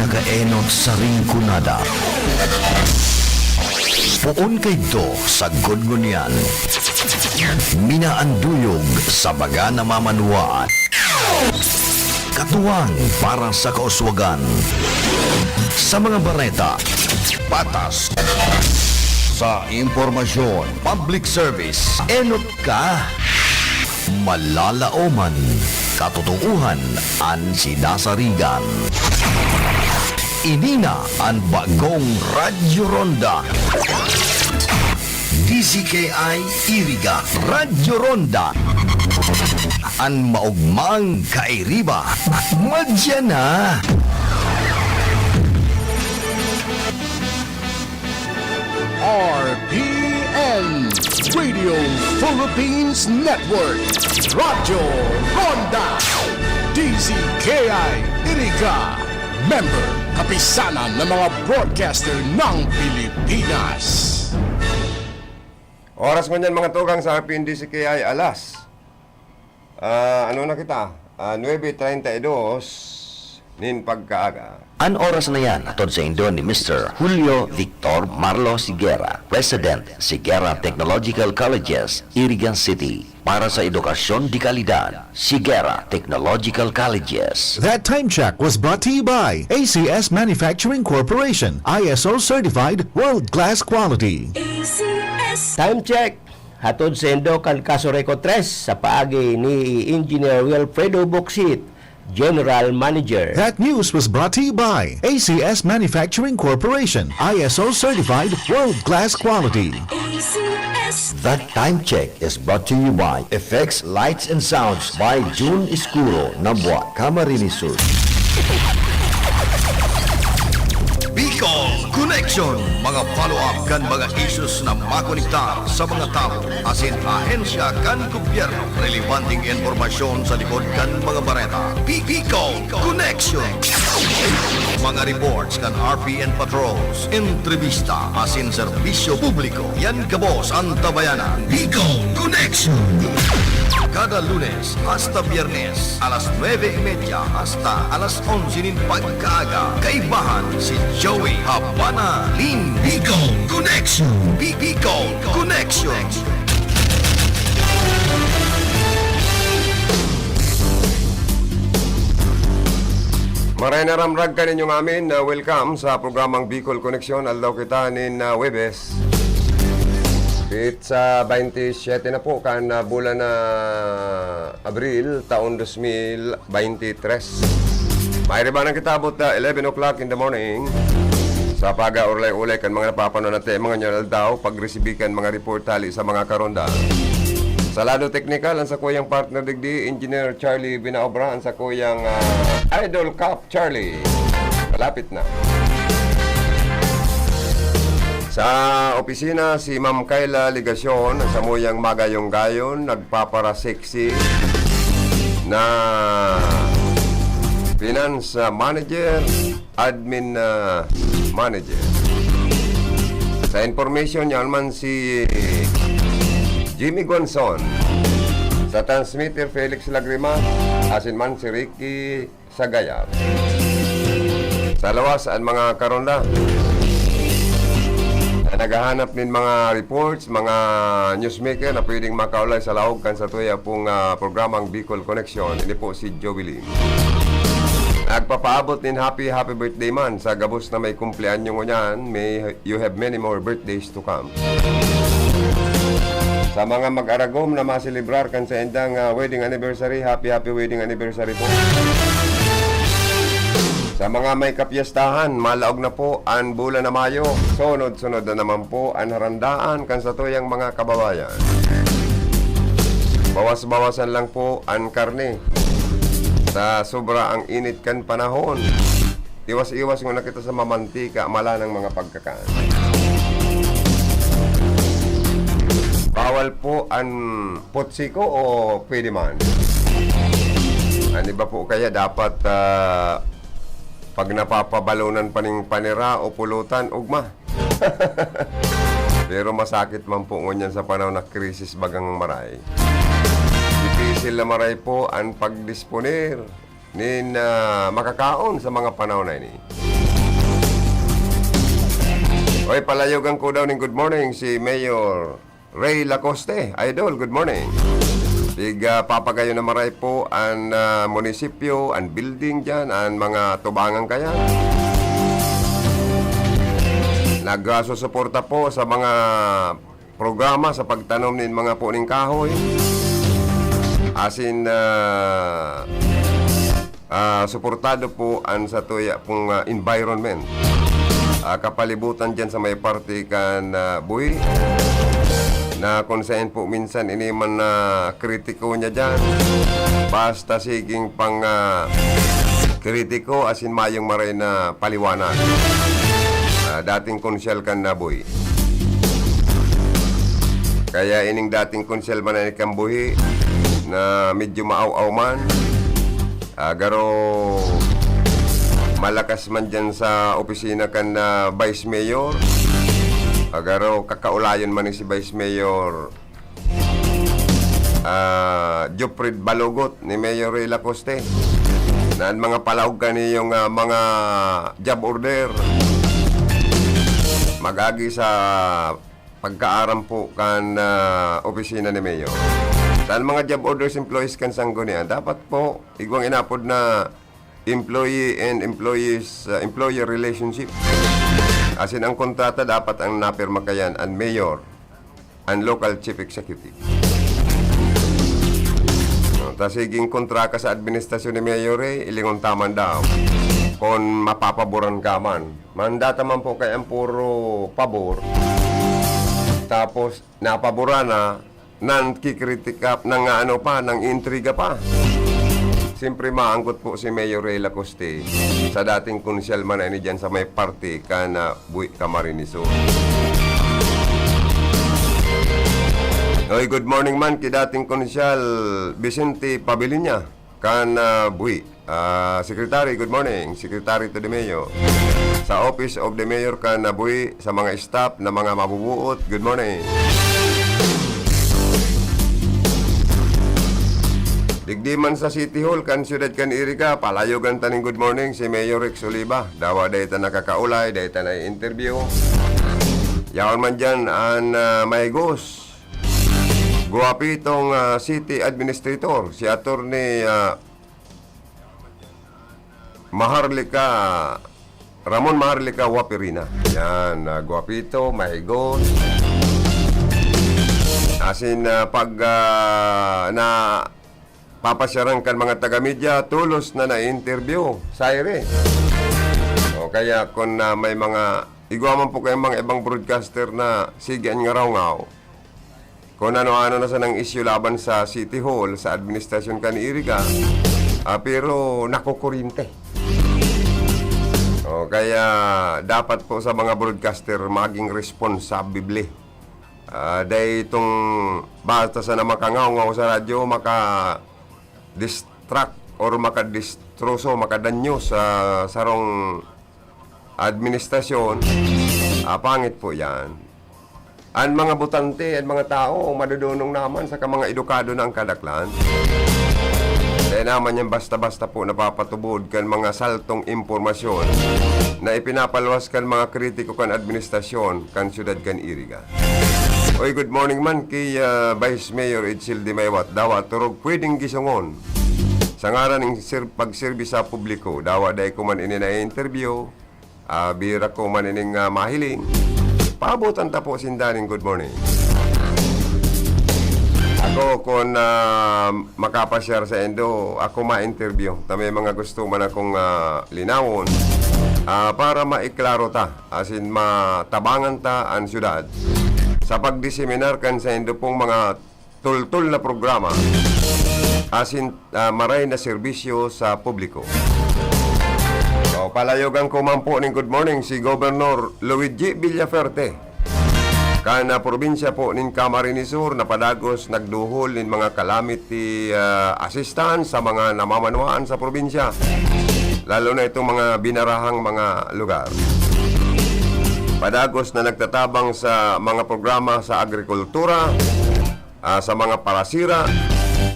pinakaenot sa ringkunada. Puon kay do sa gudgunyan. Minaanduyog sa baga na mamanuaan. Katuwang para sa kauswagan. Sa mga bareta, patas. Sa impormasyon, public service, enot ka. Malalaoman, katotohanan ang sinasarigan. Inina ang bagong Radyo Ronda. DCKI Iriga Radyo Ronda. Ang maugmang kairiba. Madya na. RPN Radio Philippines Network Radyo Ronda DCKI Iriga Member Kapisanan ng mga broadcaster ng Pilipinas. Oras mo niyan mga tugang sa RPN DCKI alas. Ano na kita? 9:32 nin pagkaaga. Ang oras na yan, atod sa Indo ni Mr. Julio Victor Marlo Siguera, President, Siguera Technological Colleges, Irigan City. Para sa edukasyon di kalidad, Siguera Technological Colleges. That time check was brought to you by ACS Manufacturing Corporation, ISO certified world-class quality. Time check. Hatod sa Indo Calcaso Reco 3 sa paagi ni Engineer Wilfredo Boxit, General Manager. That news was brought to you by ACS Manufacturing Corporation, ISO certified world-class quality. That time check is brought to you by Effects, Lights and Sounds by June Escuro, Nabwa, Camarines Sur. Bicol Connection, mga follow-up kan mga issues na makonektar sa mga tao, asin ahensya kan gobyerno, relevanting informasyon sa likod kan mga bareta. Bicol Connection. Mga reports kan RPN patrols, entrevista, asin serbisyo publiko. Yan kabos ang tabayanan. Bicol Connection. Kada Lunes hasta Biyernes, alas 9:30 hasta alas 11 nin pagkaaga. Kaibahan si Joey Habana Lin. Bicol Connection. Bicol Connection. Maray na ramrag ka ninyong amin na welcome sa programang Bicol Connection. Aldaw kita nin Webes. Sa 27 na po kan bulan na Abril taon 2023. Mayroon ng kitabot na 11 o'clock in the morning. Sa paga-ulay-ulay kan mga napapanood natin mga nyo daw pagresibikan mga report tali sa mga karonda. Sa lado technical, ang sa kuyang partner digdi, Engineer Charlie Binaobra, ang sa kuyang Idol Cup Charlie. Malapit na. Sa opisina, si Ma'am Kayla Ligasyon, sa muyang magayong-gayon, nagpapara-sexy na finance manager, admin manager. Sa information niya man si Jimmy Gonzon. Sa transmitter, Felix Lagrima, asin man si Ricky Sagayar. Sa lawas, ang mga karonda naghahanap din mga reports, mga newsmaker na pwedeng makaulay sa laog kan sa tuya pong programang Bicol Connection. Ini po si Joey Lim. Nagpapaabot din happy birthday man sa gabos na may kumpleanyo mo niyan. May you have many more birthdays to come. Sa mga mag-aragom na maselebrar kan sa endang wedding anniversary, happy wedding anniversary po. Sa mga may kapyastahan, malaog na po ang bulan na Mayo. Sunod-sunod na naman po ang harandaan kan sa tuyang mga kababayan. Bawas-bawasan lang po ang karne. Sa sobra ang init kan panahon. Iwas-iwas nga na kita sa mamantika, mala ng mga pagkakaan. Bawal po ang potsiko o pwede man? Ano ba po kaya dapat pag napapabalunan pa ning panira o pulutan, ugma. Pero masakit man po ngunyan sa panahon na krisis bagang maray. Difícil na maray po ang pagdisponer nin makakaon sa mga panahon na ini. Hoy, palayogan ko daw ng good morning si Mayor Ray Lacoste. Idol, good morning. Papagayo na maray po ang munisipyo, ang building dyan, ang mga tubangan kaya. Nagsusuporta po sa mga programa sa pagtanom ng mga puning kahoy. Asin suportado po ang sa tuya pong environment. Kapalibutan dyan sa may parte kan buhi na kung saan po minsan ini man na kritiko niya dyan. Basta siging pang kritiko asin mayong maray na paliwanag. Dating konsyal kan na buhi. Kaya ining dating konsyal man na ikambuhi na medyo maaw-aw man. Garo malakas man dyan sa opisina kan na Vice Mayor. Garo kakaulayon man ni si Vice Mayor Jopred Balogot ni Mayor Ray Lacoste. Na mga palawag kaniyong mga job order. Magagi sa pagkaaram po kan opisina ni Mayor. Dahil mga job orders employees kan sanggunian, dapat po igwang inapod na employee and employer relationship. Asin ang kontrata dapat ang napirma kayan ang mayor and local chief executive. Tasiging kontraka sa administrasyon ni Mayor Ray, ilingon taman daw. Kung mapapaboran ka man. Mandata man po kaya ang puro pabor. Tapos napabura na nang kikritika ng ng intriga pa. Siyempre maanggot po si Mayor Ray Lacoste sa dating konsyal man ni dyan sa may party kana Buhi Camarines Sur. Oy, good morning man ki dating konsyal Vicente Pabilinya kana Buhi. Secretary, good morning. Secretary to the Mayor. Sa Office of the Mayor kana Buhi, sa mga staff na mga mabubuot, good morning. Digdiman sa City Hall, kan Siyudad kan Iriga, palayogan taning good morning si Mayor Rex Oliva. Dawa dahi ta nakakaulay, dahi ta na interview. Yawan man dyan ang Maygos. Guwapitong City Administrator, si Attorney Ramon Maharlika Wapirina. Yan, guwapito, Maygos. Asin pag na papasyaran kan mga taga-media, tulos na na-interview sa ere. O kaya kung may mga igwaman po kayong mga ibang broadcaster na sigan nga raw kung ano-ano na sa nang issue laban sa City Hall, sa administrasyon kan Iriga, pero nakukurinte. O kaya dapat po sa mga broadcaster maging responsable. Dahil itong basta sa na makangaw sa radyo, distract or makadistroso, makadanyo sa sarong administrasyon, pangit po yan. Ang mga butante, ang mga tao, madudunong naman sa mga edukado ng kadaklan. Dahil naman yan basta-basta po napapatubod kan mga saltong impormasyon na ipinapalwas kan mga kritiko kan administrasyon kan Siyudad kan Iriga. Oy, good morning man kay Vice Mayor Edsel Di Maywat. Dawa, turog pwedeng gisungon. Sa ngaran ng pagserbi sa publiko, dawa dahi ko man ini na-interview, bira ko man ining mahiling. Paabutan ta po sindaning good morning. Ako kung makapasyar sa endo, ako ma-interview. May mga gusto man akong linawon para maiklaro ta, asin matabangan ta ang syudad sa pagdiseminar kan sa endo pong mga tultul na programa asin maray na serbisyo sa publiko. So, palayogan ko man po ng good morning si Governor Luigi Villaferte. Kana probinsya po nin Camarines Sur na padagos nagduhol nin mga calamity assistance sa mga namamanuan sa probinsya. Lalo na itong mga binarahang mga lugar. Padagos na nagtatabang sa mga programa sa agrikultura, sa mga palasira,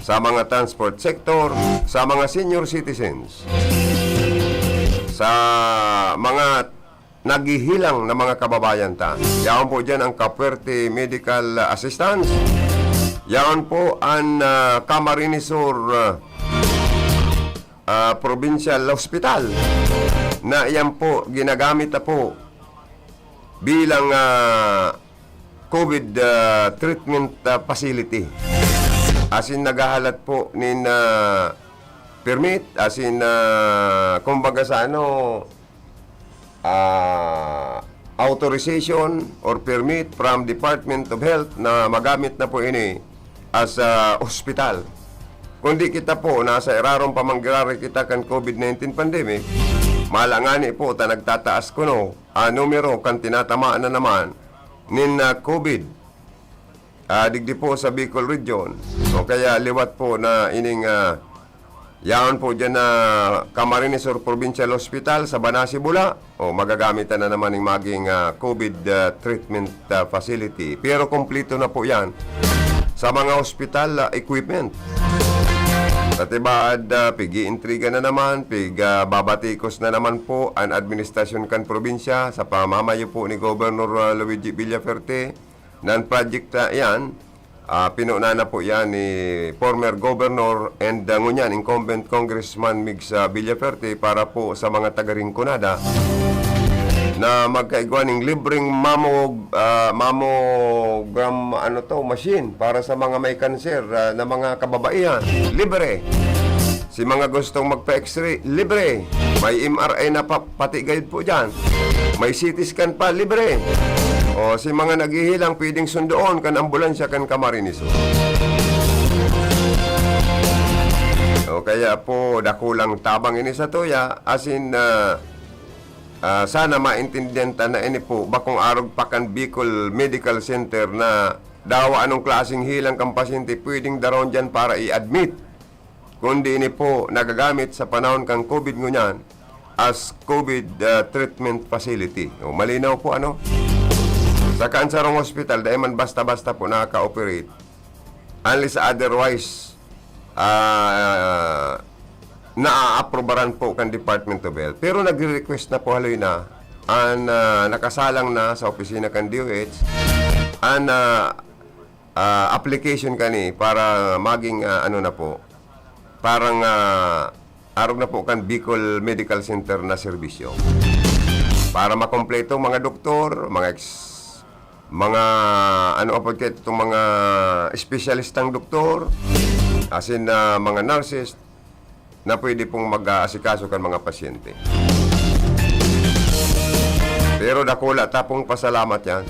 sa mga transport sector, sa mga senior citizens, sa mga nagihilang na mga kababayan ta. Yaon po dyan ang Capuerte Medical Assistance. Yaon po ang Camarines Sur Provincial Hospital na iyan po ginagamit na po bilang COVID treatment facility. As in naghahalat po nin permit, as in kumbaga sa authorization or permit from Department of Health na magamit na po ini as hospital. Kundi kita po nasa erarong pamanggirari kita kan COVID-19 pandemic, malangani po ta nagtataas kuno numero kan tinatamaan na naman nin COVID digdi po sa Bicol region. O kaya liwat po na ining yaon po dyan na Camarines Sur Provincial Hospital sa Banasi Bula. O magagamitan na naman ng maging COVID treatment facility. Pero kompleto na po yan sa mga hospital equipment. Katibaad, pigi-intriga na naman, babatikos na naman po ang administrasyon kan probinsya sa pamamayo po ni Governor Luigi Villaferte. Non-project yan, pinuna na po yan ni former Governor and ngunyan incumbent Congressman Migs Villaferte para po sa mga taga-Rinconada na magkaigwa ng libreng mammogram machine para sa mga may kanser na mga kababaihan. Libre. Si mga gustong magpa-x-ray, libre. May MRI na pati guide po dyan. May CT scan pa, libre. O si mga naghihilang, pwedeng sundoon kan ambulansya kan Camarines. O kaya po, dakulang tabang ini sa tuya, as in sana maintindihan ta na ini po bakong arog pakan Bicol Medical Center na dawa anong klaseng hilang kang pasyente pwedeng daron dyan para i-admit, kundi ini po nagagamit sa panahon kang COVID ngunyan as COVID treatment facility. O, malinaw po sa Kansarong Hospital dahil man basta-basta po nakaka-operate unless otherwise na-aprobaran po kan Department of Health. Pero nagre-request na po haloy na ang nakasalang na sa opisina kan DOH ang application kani para maging na po parang arog na po kan Bicol Medical Center na serbisyo para makompleto mga doktor, mga itong mga espesyalistang doktor, as in mga nurses na pwede pong mag-aasikaso kan mga pasyente. Pero dakula tapong pasalamat yan.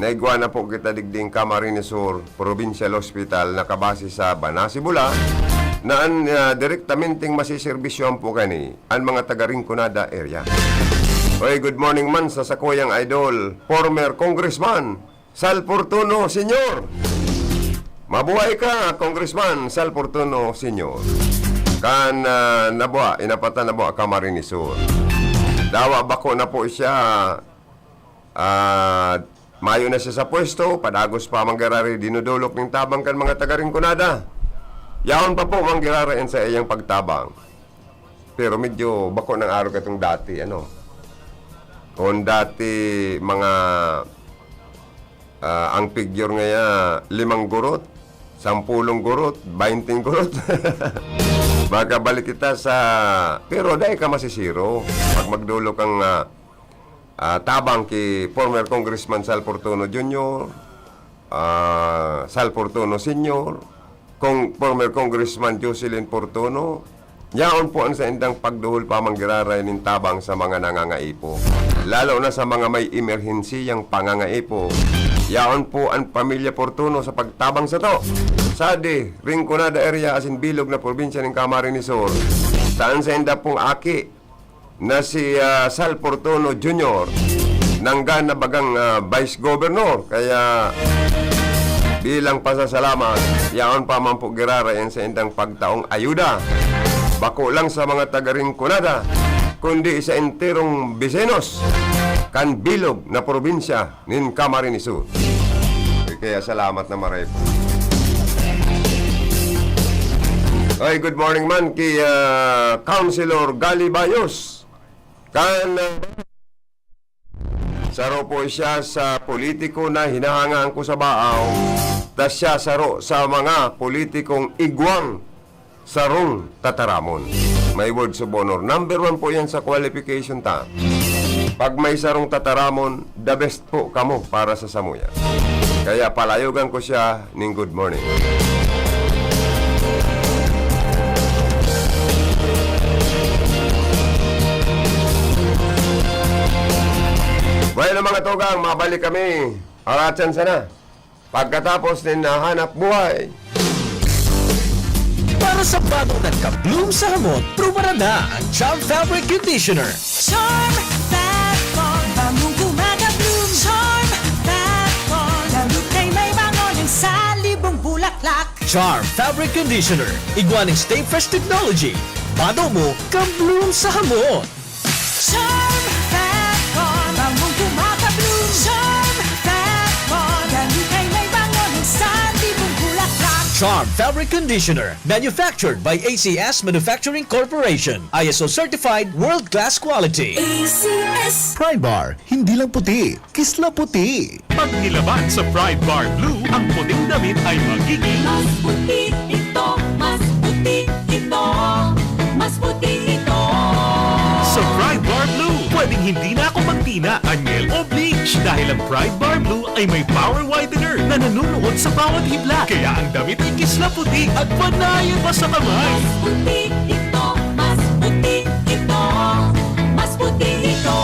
Naigwa na po kita digding Camarines Sur Provincial Hospital na kabase sa Banasi Bula na direktamenteng masiservisyon po kani ang mga taga-Rinconada area. Oy, good morning man sa sakuyang idol, former Congressman Sal Fortuno Sr. Mabuhay ka, Congressman Sal Fortuno Sr. Kan inapatan na buwa Camarines Sur. Dawa bako na po siya, mayo na siya sa pwesto, padagos pa manggirari dinudulok ng tabang kan mga taga-Rinconada. Yaon pa po manggirarain sa iyang pagtabang. Pero medyo bako ng araw katong dati, Kung dati mga ang figure ngaya 5 gurot, 10 gurot, 20 gurot. Baka balik kita sa... Pero dahil ka masisiro. Pag magdulo kang tabang kay former Congressman Sal Fortuno Jr., Sal Fortuno Sr., former Congressman Jocelyn Fortuno, yaon po ang sa indang pagduhol pa manggiraray ng tabang sa mga nangangaipo. Lalo na sa mga may emerhency yang pangangaipo. Yaon po ang pamilya Fortuno sa pagtabang sa to. Sadi, Rinconada area asin bilog na probinsya ng Camarines Sur. Saan sa inda pong aki na si Sal Fortuno Jr. nanggan na bagang Vice Governor. Kaya bilang pasasalamat, yaon pa man po girarayan sa indang pagtaong ayuda. Bako lang sa mga taga-Rinconada, kundi sa enterong Bisenos, kan bilog na probinsya ng Camarines Sur. Kaya salamat na maray po. Ay, good morning man kay Councilor Gali Bayos. Kan Saro po siya sa politiko na hinahangaan ko sa baaw. Tas siya saro sa mga politikong igwang sarong tataramon. May words of honor. Number 1 po yan sa qualification ta. Pag may sarong tataramon, the best po kamo para sa samuya. Kaya palayogan ko siya ng good morning. Well, mga tugang, mabalik kami. Aratsan sana. Pagkatapos din nahanap buhay. Para sa bagong nagka-bloom sa hamon, pruba na ang Charm Fabric Conditioner. Charm Factor, bagong gumagabloom. Charm Factor, lalo kay may bango ng salibong bulaklak. Charm Fabric Conditioner. Iguaning Stay Fresh Technology. Bado mo, ka-bloom sa hamon. Charm Factor, bagong gumagabloom. Charm Factor, lalo kay may bango ng salibong bulaklak. Charm Fabric Conditioner. Manufactured by ACS Manufacturing Corporation. ISO Certified World-Class Quality. ACS. Pride Bar, hindi lang puti, kisla puti. Pag nilaban sa Pride Bar Blue, ang puting damit ay magiging Mas puti ito, mas puti ito, mas puti ito. sa Pride Bar Blue. Pwedeng hindi na ako magtina, anyel o bleach dahil ang Pride Bar Blue ay may power whitener na nanunuot sa bawat hibla. Kaya ang damit ay kisla puti at panayan pa sa kamay. Puti ito, mas puti ito, mas puti ito.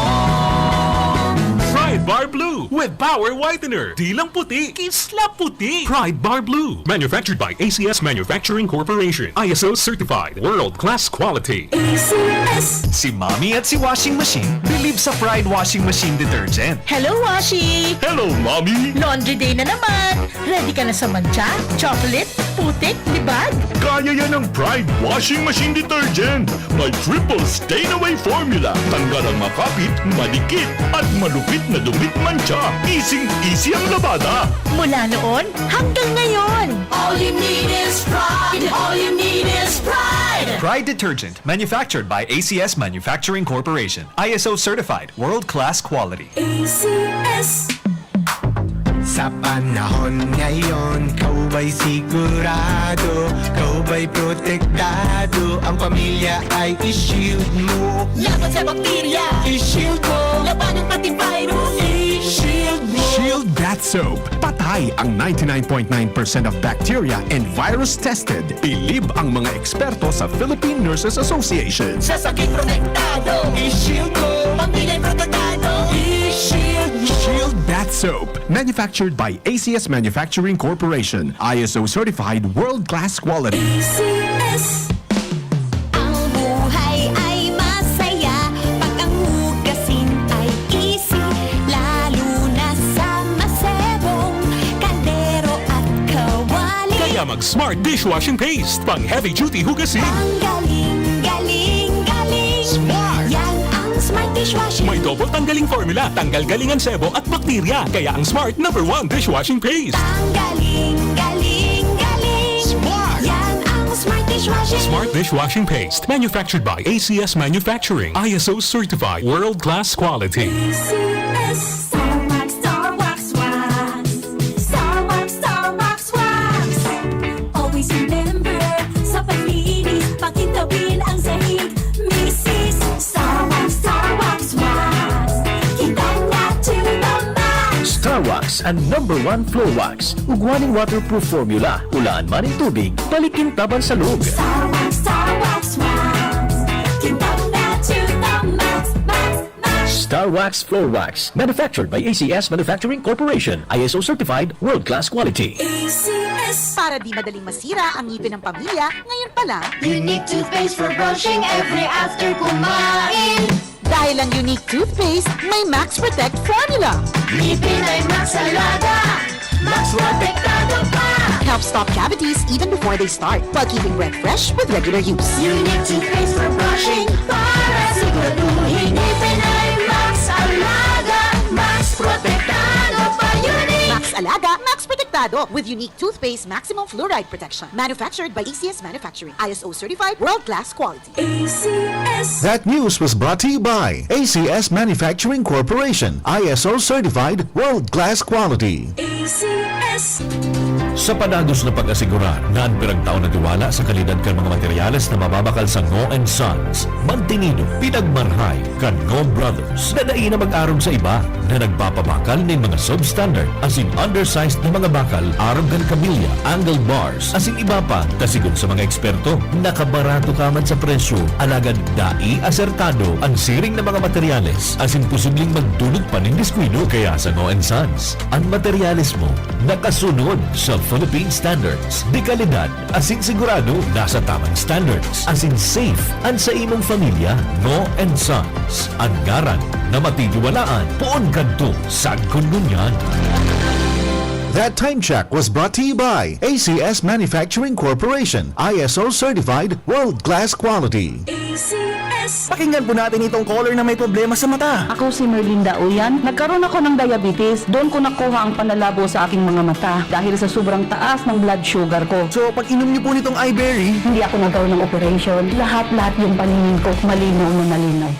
Pride Bar Blue with power whitener. Di lang puti, kisla puti. Pride Bar Blue. Manufactured by ACS Manufacturing Corporation. ISO certified. World-class quality. ACS. Si Mommy at si Washing Machine believe sa Pride Washing Machine Detergent. Hello, Washi! Hello, Mommy! Laundry day na naman! Ready ka na sa mancha, chocolate, putik, libag? Kaya yan ng Pride Washing Machine Detergent. May triple stain-away formula. Tanggal ang makapit, malikit, at malupit na dumit mancha. Easy ang labada. Mula noon hanggang ngayon! All you need is pride. All you need is pride. Pride Detergent, manufactured by ACS Manufacturing Corporation. ISO certified, world-class quality. ACS. Sa panahon ngayon, kau ba'y sigurado? Kau ba'y protektado? Ang pamilya ay i-shield mo. Laban sa bakterya. I-shield mo. Laban ng pati virus. I-shield mo. Shield Bath Soap. Patay ang 99.9% of bacteria and virus tested. Bilib ang mga eksperto sa Philippine Nurses Association. Sa sakit protektado. I-shield mo. Pamilya protektado. I-shield mo. Shield Bath Soap. Manufactured by ACS Manufacturing Corporation. ISO certified world-class quality. ACS. Ang buhay ay masaya pag ang hugasin ay easy, lalo na sa masebong kaldero at kawali. Kaya mag-Smart Dishwashing Paste. Pang heavy-duty hugasin. Ang galing, galing, galing. Smart! Yan ang Smart Dishwashing. May double tanggaling formula. Tanggal galingan sebo at bakterya. Kaya ang Smart #1 Dishwashing Paste. Ang galing, galing, galing. Smart! Yan ang Smart Dishwashing. Smart Dishwashing Paste. Manufactured by ACS Manufacturing. ISO certified. World-class quality. ACS. Starwax, Starwax Wax. Starwax, Starwax Wax. Always remember, sa paglinis, pakitawin ang sahig. Mrs. Starwax, Starwax Wax. Kita na to the max. Star Wax ang #1 floor wax. Ugwaning waterproof formula. Hulaan man ang tubig, balikin taban sa loob. Starwax, Starwax Wax. Kita na to the max, max, max. Star Wax Floor Wax. Manufactured by ACS Manufacturing Corporation. ISO certified, world-class quality. ACS. Para di madaling masira ang ngipin ng pamilya, ngayon pa lang, Unique toothpaste for brushing every after kumain. dahil ang unique toothpaste, may Max Protect formula. Ngipin ay Max Alaga. Max Protektado pa. Helps stop cavities even before they start, while keeping breath fresh with regular use. Unique toothpaste for brushing. Para siguraduhin ngipin ay Max Alaga. Max Protektado pa. Unique. Max Alaga, Max Protectado. Acertado with unique toothpaste maximum fluoride protection. Manufactured by ACS Manufacturing. ISO certified world-class quality. ACS. That news was brought to you by ACS Manufacturing Corporation. ISO certified world-class quality. ACS. Sa panagos na pag-asigura na ang pirang taon na tiwala sa kalidad kan mga materyales na mababakal sa Ngo & Sons, mantinido, pinagmarhay kan Ngo Brothers na na mag-aron sa iba na nagpapabakal ng mga substandard as in undersized na mga bakal, aron kan kabilya, angle bars, as in iba pa, kasigon sa mga eksperto, nakabarato ka man sa presyo, alagad dai asertado ang siring na mga materyales, as in posibleng magdulot pa ng diskwido kaya sa Ngo & Sons. Ang materyales mo, nakasunod sa Philippine standards. Di kalidad, as in sigurado, nasa tamang standards. As in safe, ang sa imong familia, Ngo & Sons. Ang garan na matitiwalaan, poon kanto, sa kundunyan. That time check was brought to you by ACS Manufacturing Corporation. ISO certified world-class quality. ACS. Pakinggan po natin itong caller na may problema sa mata. Ako si Merlinda Uyan. Nagkaroon ako ng diabetes. Doon ko nakuha ang panlalabo sa aking mga mata dahil sa sobrang taas ng blood sugar ko. So, pag inom niyo po nitong iBerry, Hindi ako nagkaroon ng operation. Lahat-lahat yung paningin ko malinaw na malinaw.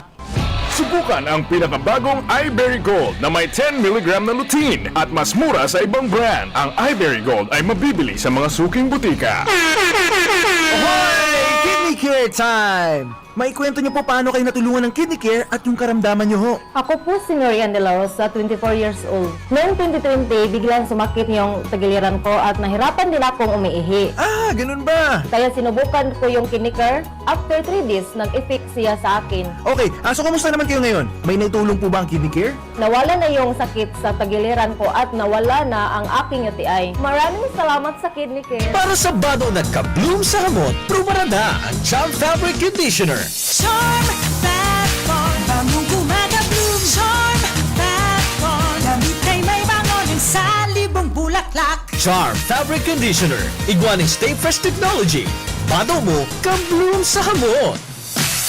Subukan ang pinakabagong iBerry Gold na may 10 mg na lutein at mas mura sa ibang brand. Ang iBerry Gold ay mabibili sa mga suking butika. Ahoy! Kidney Care time! May kwento niyo po paano kayo natulungan ng Kidney Care at yung karamdaman niyo ho. Ako po si Marian De La Rosa, 24 years old. Noong 2020, biglang sumakit yung tagiliran ko at nahirapan din akong umiihi. Ah, ganun ba? Kaya sinubukan ko yung Kidney Care. After 3 days, nag-effect siya sa akin. Okay, so kumusta naman kayo ngayon? May naitulong po ba ang Kidney Care? Nawala na yung sakit sa tagiliran ko at nawala na ang aking UTI. Maraming salamat sa Kidney Care. Para sa bado nagka-bloom sa hamot, prumarada ang Charm Fabric Conditioner. Charm Fat Corn. Bangong gumagabloom. Charm Fat Corn. Damit ay may bangonin sa libong bulaklak. Charm Fabric Conditioner. Iguaning Stay Fresh Technology. Bado mo, ka-bloom sa hamot.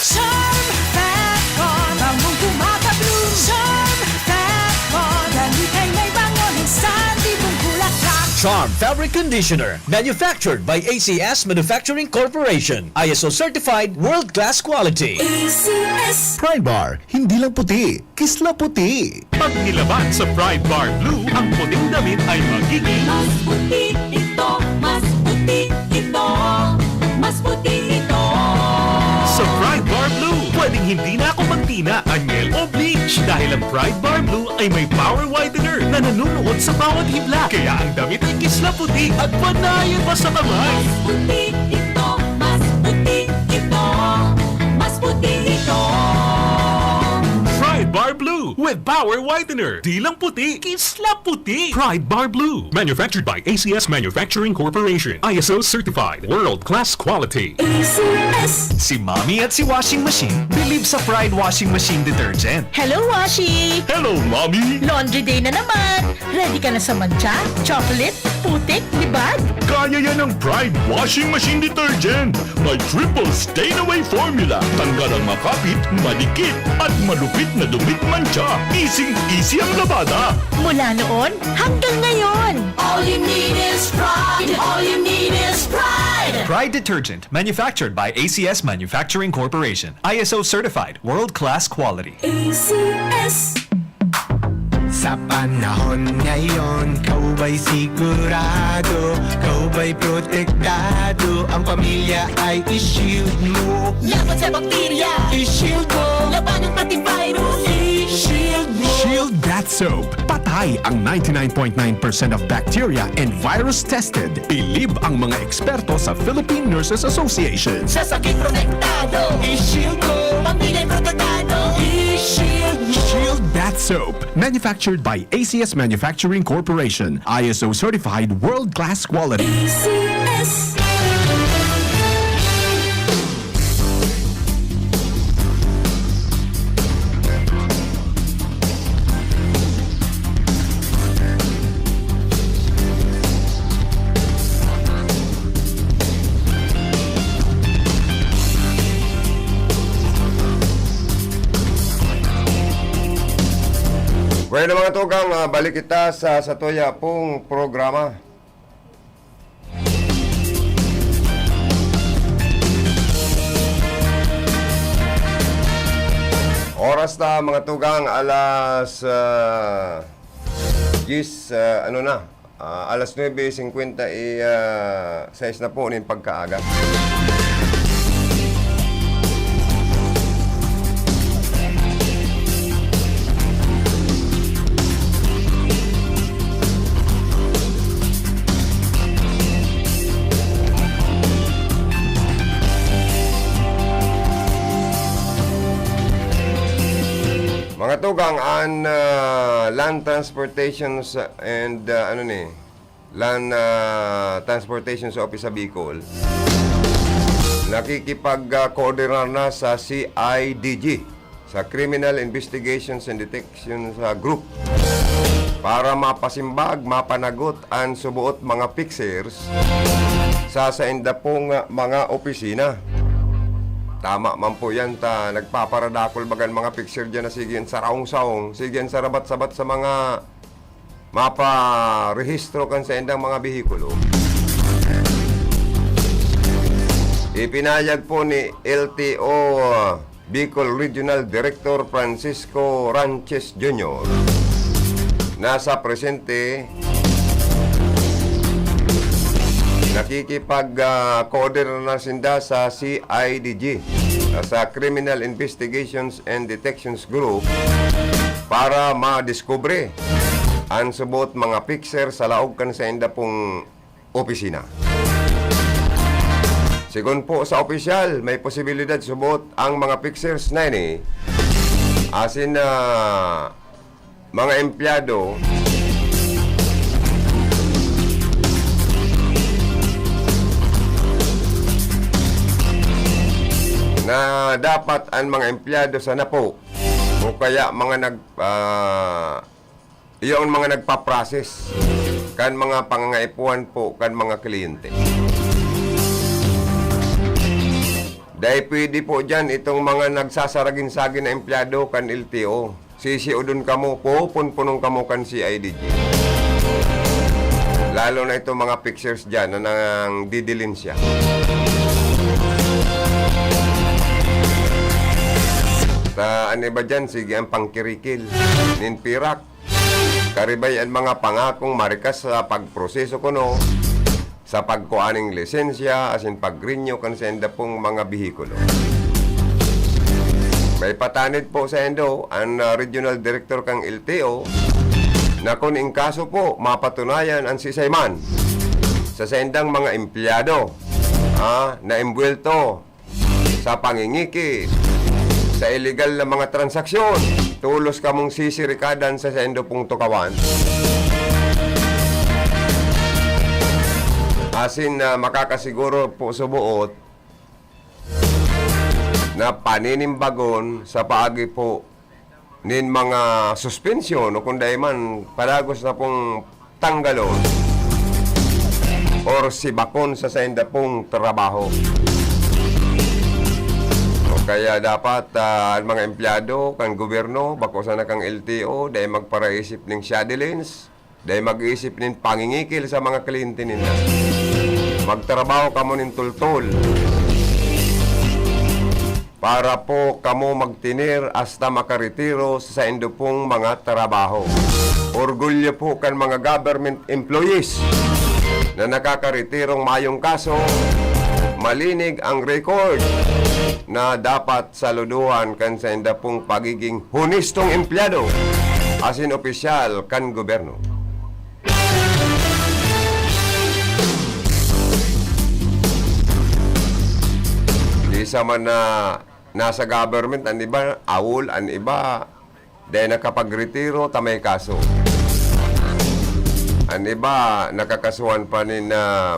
Charm Fat Corn. Bangong gumagabloom. Charm Fat Corn. Damit ay may bangonin sa libong bulaklak. Charm Fabric Conditioner. Manufactured by ACS Manufacturing Corporation. ISO certified world-class quality. ACS. Pride Bar, hindi lang puti, kisla puti. Pag nilaban sa Pride Bar Blue, ang puting damit ay magiging Mas puti ito. Mas puti ito. Mas puti ito. sa Pride Bar Blue. Pwedeng hindi na ako magtina, anyel o bleach dahil ang Pride Bar Blue ay may power whitener na nanunuot sa bawat hibla. Kaya ang damit ay kisla puti at panayan pa sa kamay. Mas puti ito. Mas puti ito. Mas puti ito. Pride Bar Blue with power whitener. Di lang puti, kisla puti. Pride Bar Blue. Manufactured by ACS Manufacturing Corporation. ISO certified. World-class quality. ACS. Si Mommy at si Washing Machine believe sa Pride Washing Machine Detergent. Hello, Washi! Hello, Mommy! Laundry day na naman! Ready ka na sa mancha, chocolate, putik, libag? Kaya yan ng Pride Washing Machine Detergent. May triple stain-away formula. Tanggal ang makapit, malikit, at malupit na dumit mancha. Easy-easy ang labada. Mula noon hanggang ngayon! All you need is pride. All you need is pride. Pride Detergent, manufactured by ACS Manufacturing Corporation. ISO certified, world-class quality. ACS. Sa panahon ngayon, kau ba'y sigurado? Kau ba'y protektado? Ang pamilya ay i-shield mo. Laban sa bakterya. I-shield mo. Laban ng pati virus. I-shield mo. Shield Bath Soap. Patay ang 99.9% of bacteria and virus tested. Believe ang mga eksperto sa Philippine Nurses Association. Sa sakit protektado. I-shield mo. Pamilya'y protektado. I-shield mo. Shield Bath Soap. Manufactured by ACS Manufacturing Corporation. ISO certified world-class quality. ACS. Bueno mga tugang, balik kita sa Satoya pong programa. Oras na mga tugang alas 9:56 na po nin pagkaaga. Mga tugang ang land transportations and land transportations office sa Bicol nakikipag-coordinar na sa CIDG, sa Criminal Investigations and Detection Group, para mapasimbag, mapanagot ang subuot mga fixers sa sainda pong mga opisina. Tama man po yan, nagpaparadakol bagan mga fixer dyan na sigyan sa raong-saong, sigyan sa rabat-sabat sa mga maparehistro kan sa endang mga bihikulo. Ipinayag po ni LTO Bicol Regional Director Francisco Ranches Jr. na sa presente nakikipag-coordinar na sinda sa CIDG, sa Criminal Investigations and Detections Group, para madiskubre ang subot mga fixer sa laog kan sa inda pong opisina. Sigun po sa opisyal, may posibilidad subot ang mga fixers na ini asin na mga empleyado na dapat ang mga empleyado sana po o kaya mga iyon mga nagpa-process kan mga pangangaipuan po kan mga kliyente. Dahil pwede po dyan itong mga nagsasaragin-sagin na empleyado kan LTO. Sisiudon kamo po, punpunong kamo kan CIDG. Lalo na itong mga fixers dyan na nang didilin siya. Ano ba dyan? Sige ang pangkirikil, ninpirak, karibay ang mga pangakong marikas sa pagproseso kuno, sa pagkuaning lisensya, asin pagrinyo kan sa enda pong mga bihikulo. May patanid po sa endo ang Regional Director kang LTO na kung in kaso po mapatunayan ang sisayman sa sendang mga empleyado na imbuelto sa pangingiki, sa illegal na mga transaksyon, tulos ka mong sisirikadan sa sendo pong tukawan. Asin na makakasiguro po subuot na paninimbagon sa paagi po nin mga suspensyon o kung dahi man palagos na pong tanggalon or sibakon sa senda pong trabaho. Kaya dapat ang mga empleyado, kang gobyerno, bako sana kang LTO, dahil magparaisip ng shadowlines, dahil mag-iisip ng pangingikil sa mga kliyente nila. Magtrabaho kamo ng tultol para po kamo magtinir hasta makaretiro sa indo pong mga trabaho. Orgulyo po kan mga government employees na nakakaretirong mayong kaso, malinig ang record na dapat saluduhan kan sa inda pong pagiging honestong empleyado asin opisyal kan gobyerno. Di sa man na nasa government, ang iba awol, ang iba dahil nakapagretiro tamay kaso. Ang iba nakakasuhan pa ni na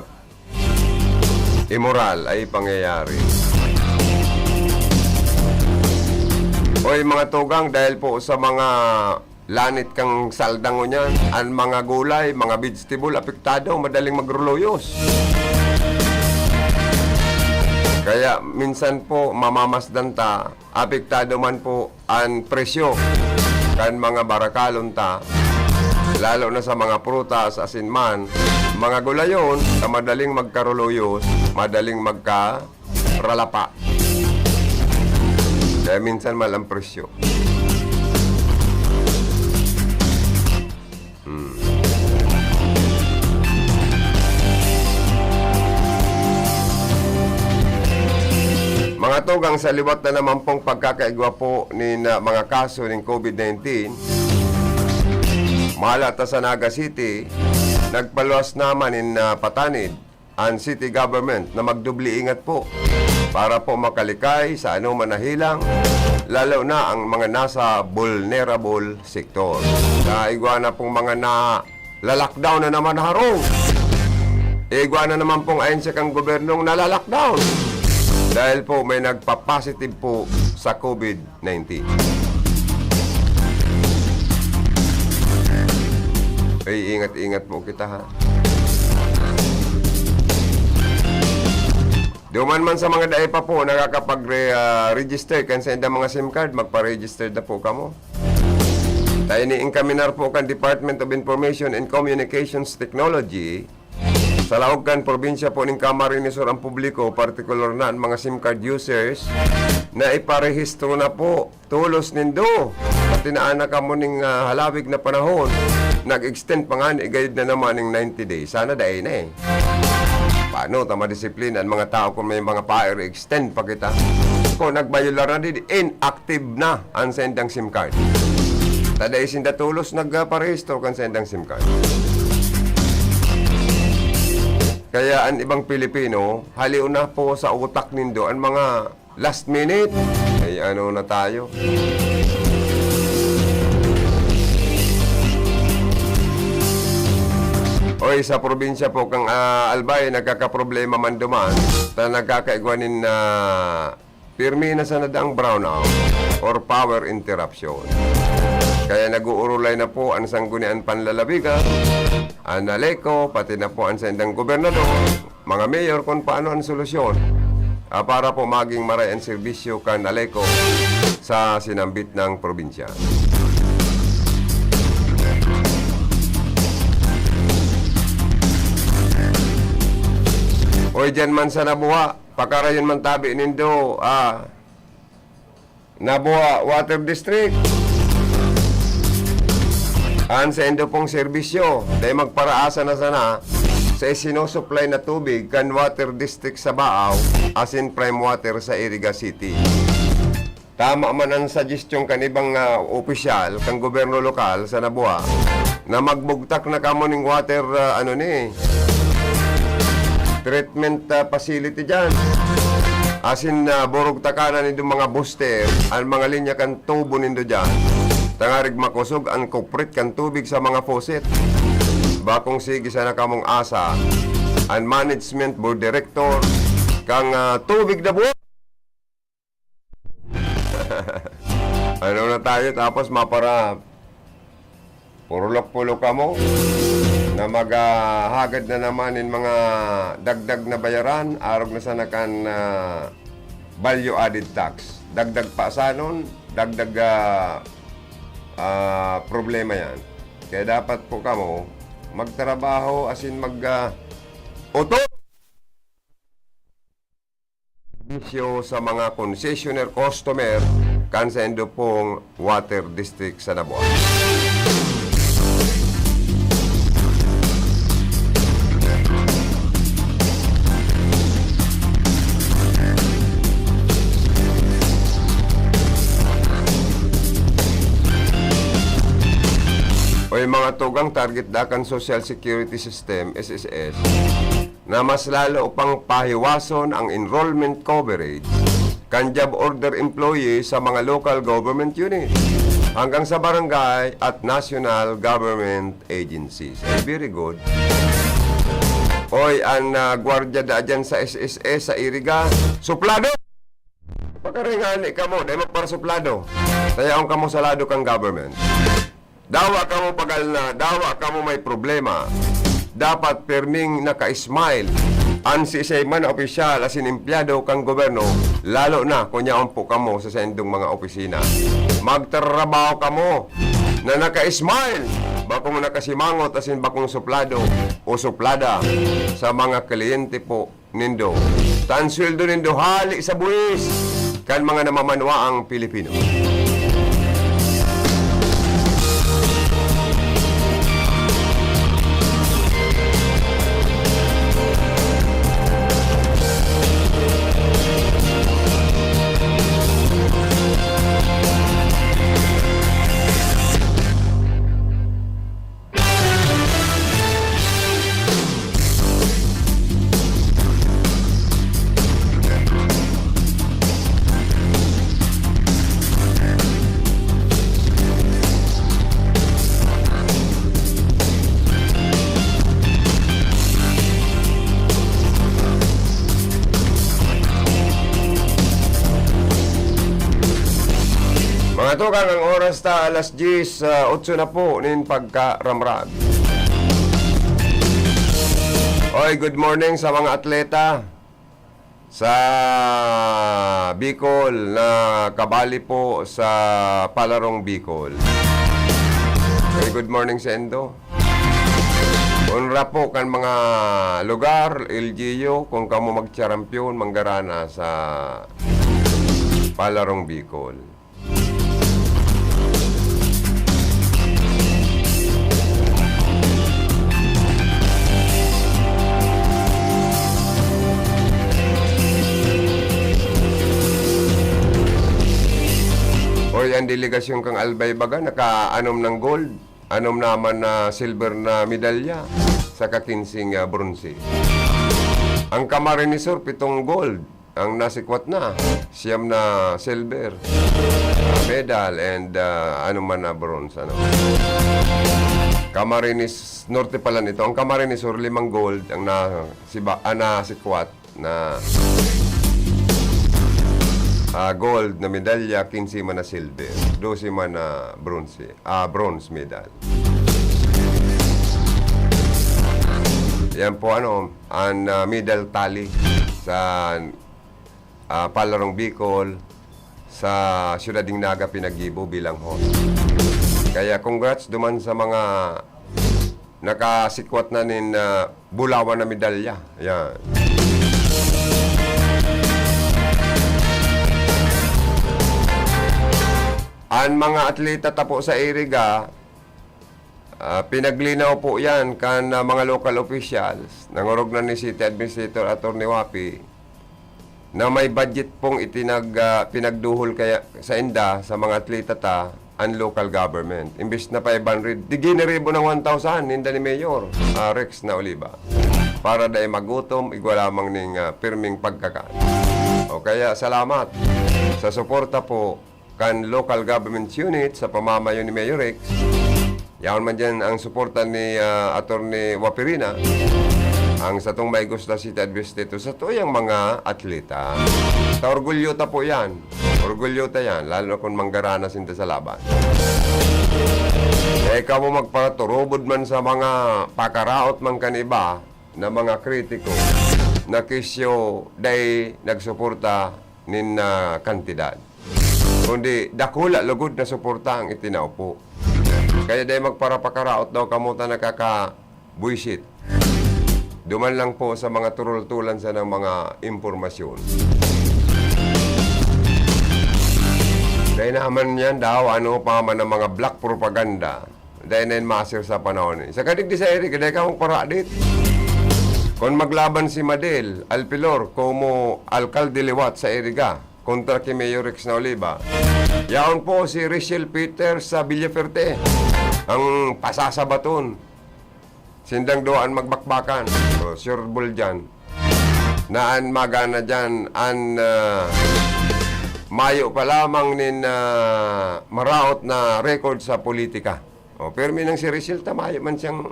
immoral ay pangyayari. Oy mga tugang, dahil po sa mga lanit kang saldango niyan, ang mga gulay, mga vegetable, apektado, madaling magruluyos. Kaya minsan po mamamasdan ta, apektado man po ang presyo kan mga barakalon ta, lalo na sa mga prutas, asin man, mga gulayon, na madaling magkaruluyos, madaling magkaralapa. Kaya minsan mal ang presyo. Mga tugang sa liwat na naman pong pagkakaigwa po ni na mga kaso ng COVID-19, malata sa Naga City, nagpaluwas naman in Patanid ang city government na magdubli ingat po para po makalikay sa anuman na hilang, lalo na ang mga nasa vulnerable sector. Naigwa na pong mga lalakdown na naman harong. Igwa na naman pong ayon sa kang gobernong nalalakdown dahil po may nagpa-positive po sa COVID-19. Ay, ingat-ingat po kita ha. Duman man sa mga dae pa po, nakakapag-register kan sa mga SIM card, magpa-register na po kamo. Tayo ni-incaminar po kan Department of Information and Communications Technology sa Laogan, probinsya po ng Camarines Sur ang publiko, particular na ang mga SIM card users na iparehistro na po tulos nindo. At tinaanak ka mo ng halawig na panahon, nag-extend pa nga, i-guide na naman ng 90 days. Sana dahil na eh. Paano tamadisiplina ang mga tao kung may mga pa-extend pa kita? Kung nagbayular na din, inactive na ang sendang SIM card. Taday sinda tulos nagparehistro kan sendang SIM card. Kaya ang ibang Pilipino, haliw na po sa utak nindo ang mga last minute. Ay ano na tayo. Oy, sa probinsya po kang Albay, nagkakaproblema man duman, na nagkakaigwanin na pirmi na sa nadang brownout or power interruption. Kaya nag-uurulay na po ang sanggunian panlalabiga, ang NALECO, pati na po ang sendang gobernador, mga mayor kung paano ang solusyon para po maging maray ang serbisyo kan NALECO sa sinambit ng probinsya. Oy, dyan man sa Nabuha, pakarayon man tabi nindo, Nabuha Water District. Ang sa endo pong serbisyo, dahil magparaasa na sana sa isinusupply na tubig kan Water District sa Baaw, as in prime water sa Iriga City. Tama man ang suggestion kan ibang opisyal, kang gobyerno lokal sa Nabuha, na magbugtak na kamo ng water, treatment facility dyan. As in, burog takanan nindo mga booster, ang mga linya kan tubo nindo dyan. Tangarig makusog ang kuprit kan tubig sa mga faucet. Bakong sige sana kamong asa, ang management board director, kang tubig na buwan. Ano na tayo, tapos mapara, purulok-pulok ka mo, na maghagad na naman in mga dagdag na bayaran, arog na sana kan value added tax. Dagdag pa sa nun, dagdag problema yan. Kaya dapat po kamo magtrabaho as in uto bisyo sa mga concessionaire customer kan sa endo pong water district sa Nabuha. O yung mga tugang target dakan Social Security System, SSS, na mas lalo upang pahiwason ang enrollment coverage kan job order employee sa mga local government units hanggang sa barangay at national government agencies. Very good. Oy, ang gwardiya da dyan sa SSS sa Iriga, suplado! Pagkaringani ka mo, dahil magparasuplado. Tayaong ka mo sa lado kang government. Dawa ka mo pagal na, dawa ka mo may problema. Dapat perming naka-smile. Ang sisay man na opisyal as in empleyado kang gobyerno, lalo na kunyaon po ka mo sa sendong mga opisina. Magtrabaho ka mo na naka-smile. Bakong nakasimangot as in bakong suplado o suplada sa mga kliyente po nindo. Tan sweldo nindo hali sa buwis kan mga namamanwa ang Pilipino. Matukang ang oras ta alas 10, 8 na po nin pagka-ramrag. Oy, good morning sa mga atleta sa Bicol na kabali po sa Palarong Bicol. Okay, good morning sa Endo. Unra po kan mga lugar, LGU, kung kamo magcharampiyon, manggarana sa Palarong Bicol. Oy, ang delegasyon kang Albay Baga, naka-anom ng gold, anom naman na silver na medalya, sa kakinsing bronze. Ang Camarinesor, 7 gold, ang nasikwat na, 9 na silver, medal, and ano man na bronze. Ano. Camarines Norte pala nito. Ang Camarinesor, 5 gold, ang nasikwat na gold na medalya, 15 man na silver, 12 man na bronze medal. Yan po ang medal tally sa Palarong Bicol sa Ciudad Dingnaga Pinag-Ibo bilang host. Kaya congrats duman sa mga nakasikwat na nin bulawan na medalya. Yan. Ang mga atleta tapo sa Iriga, pinaglinaw po yan kan mga local officials, nangurog na ni City Administrator Atty. Wapi, na may budget pong pinagduhol kaya sa INDA sa mga atleta ang local government. Imbes na 500, di gineribo ng 1,000, ninda ni Mayor Rex na Oliva. Para dahil magutom, igwalamang ning pirming pagkakaan. O kaya salamat sa suporta po kan local government unit sa pamamayo ni Mayor Rex. Yaon man dyan ang suporta ni Atty. Wapirina, ang sa itong may gusto City Administrator sa tuyang mga atleta. Sa orgulyo ta po yan. Orgulyo ta yan, lalo kung manggarana sinta sa laban. Ikaw mo magpaturubod man sa mga pakaraot man kaniba na mga kritiko na kisyo day nagsuporta nin kantidad. Kundi dakula lugod na suporta ang itinaupo. Kaya dahil magparapakaraot daw kamuta nakaka-buisit. Duman lang po sa mga turul-tulan sa ng mga impormasyon. Dahil naman yan daw, ano pa man ng mga black propaganda. Dahil na master sa panahon. Sa kadigdi sa Eric, dahil ka mong paradit. Kung maglaban si Madel Alpilor, como alkalde liwat sa Eriga, kontra kay Mayor Rex na Oliva. Yaon po si Rachel Peter sa Villaferte. Ang pasasabaton. Sindang doan magbakbakan. So, sure bull dyan. Naan magana dyan. Mayo pa lamang nin maraot na record sa politika. O, pero minang si Rachel mayo man siyang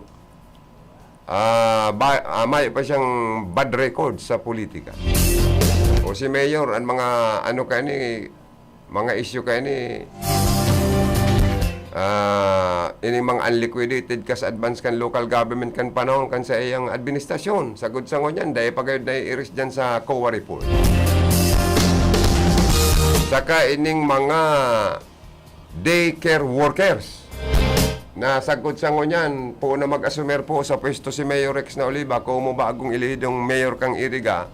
mayo pa siyang bad record sa politika. O si Mayor, ang mga ano kani, mga issue kani, ini mga unliquidated kas advance kan local government kan panahon kan sa iyang administrasyon. Sagod sa ngonyan, dahil pagayod na i-iris dyan sa COA report. Saka ining mga daycare workers na sagod sa ngonyan po na mag-asumer po sa pwesto si Mayor Rex na Oliva kung mo bagong ilihidong mayor kang Iriga